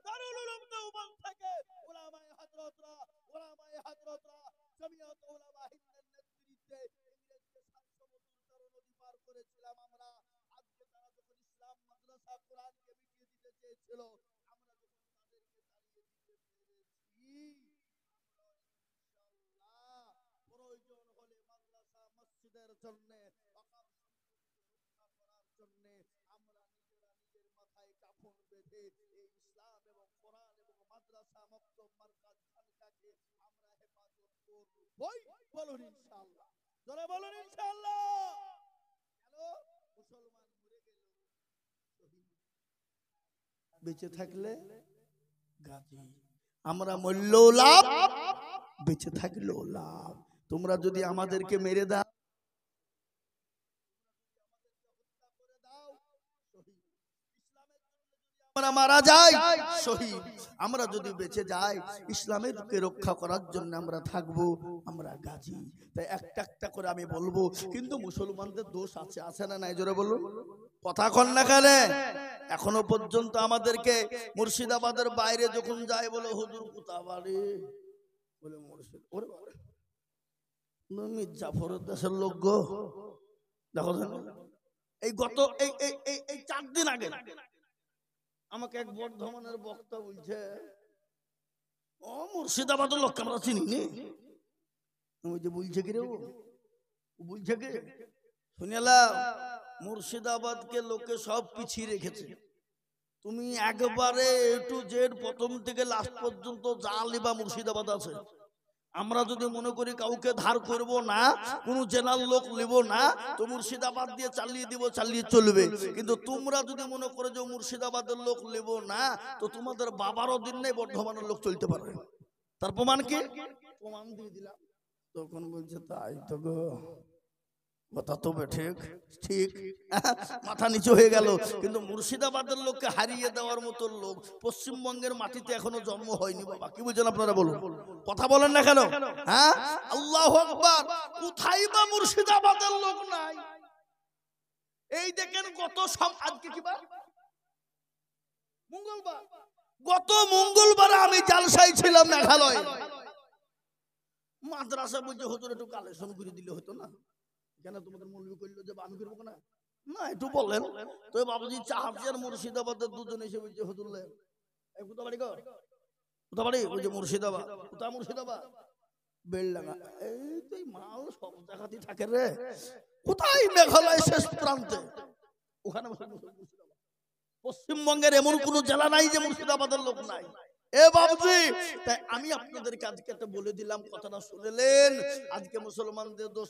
দারুল উলুম দেওবন্দ থেকে উলামায়ে হযরতরা, উলামায়ে হযরতরা জমিয়ত উলামা হিন্দের নেতৃত্বে ইংরেজকে 700 বছর নদী পার করেছিলাম আমরা। আজকে তারা যখন ইসলাম মাদ্রাসা কোরআনকে মিটিয়ে দিতে চেয়েছিল, আমরা যখন তাদেরকে তাড়িয়ে দিতে পেরেছি, ইনশাআল্লাহ প্রয়োজন হলে মাদ্রাসা মসজিদের জন্য আমরা নিজেরা নিজের মাথায় কাফন বেঁধে এই ইসলাম এবং কোরআন এবং মাদ্রাসা মক্তব মারকাজ খানকাকে আমরা হেফাজত করবই। বলুন ইনশাআল্লাহ, জোরে বলুন ইনশাআল্লাহ। হ্যালো, মুসলমান মরে গেল শহীদ, বেঁচে থাকলে গাজী। আমরা মরলেও লাভ, বেঁচে থাকলেও লাভ। তোমরা যদি আমাদেরকে মেরে দাও, আমরা মারা যাই শহীদ, আমরা যদি বেঁচে যাই ইসলামেরকে রক্ষা করার জন্য আমরা থাকবো, আমরা গাজী। তাই একটা একটা করে আমি বলবো, কিন্তু মুসলমানদের দোষ আছে, আছে না নাই? জোরে বলুন, কথা কন না কেন? এখনো পর্যন্ত আমাদেরকে মুর্শিদাবাদের বাইরে যখন যায় বলে, হুজুর কোথা বাড়ি? বলে মুর্শিদ। ওরে মির্জাফরের দেশের লোক গো। দেখো এই গত এই 4 দিন আগে আমাকে এক বর্ধমানের বক্তা বলছে, ও মুর্শিদাবাদের লোক আমরা চিনি নি। বলছে কি রে, বলছে কি শুনিলাম মুর্শিদাবাদকে লোকে সব পিছিয়ে রেখেছে, তুমি একবারে এ টু জেড প্রথম থেকে লাস্ট পর্যন্ত যা লিবা মুর্শিদাবাদ আছে। আমরা যদি মনে করি কাউকে ধার করব না, কোন জেলার লোক নেব না, তো মুর্শিদাবাদ দিয়ে চালিয়ে দিব, চালিয়ে চলবে। কিন্তু তোমরা যদি মনে করো যে মুর্শিদাবাদের লোক নেব না, তো তোমাদের বাবারও দিন নেই বর্ধমানের লোক চলতে পারবে। তার প্রমাণ কি? প্রমাণ দিয়ে দিলাম। তখন বলছে তাই তো গো, কথা তো ঠিক ঠিক, মাথা নিচু হয়ে গেল। কিন্তু মুর্শিদাবাদের লোককে হারিয়ে দেওয়ার মতো লোক পশ্চিমবঙ্গের মাটিতে এখনো জন্ম হয়নি বাবা। কি বুঝছেন আপনারা? বলুন, কথা বলেন না কেন? হ্যাঁ, আল্লাহু আকবার। কোথায় বা মুর্শিদাবাদের লোক নাই? এই দেখেন গত আজকে কি বার? মঙ্গলবার। গত মঙ্গলবার আমি জালসায় ছিলাম মেঘালয়। মাদ্রাসা বলছে হুজুর একটু কালেকশন করে দিলে হতো না, কেন তোমাদের মৌলবি করলো যে আমি করবো না? না একটু বললেন তো। বাবুজি চাহাবজি আর মুর্শিদাবাদের দুজন এসে বলছে হুজুর কোথা বাড়ি গো, কোথা বাড়ি? বলছে মুর্শিদাবাদ। কোথা মুর্শিদাবাদ? বেলডাঙ্গা। এই তো মাল সব জায়গাতেই থাকে রে। কোথায়? মেঘালয় শেষ প্রান্তে, ওখানে পশ্চিমবঙ্গের এমন কোন জেলা নাই যে মুর্শিদাবাদের লোক নাই। এ বাবুজি, তাই আমি আপনাদেরকে আজকে একটা বলে দিলাম, কথাটা শুনলেন। আজকে মুসলমানদের দোষ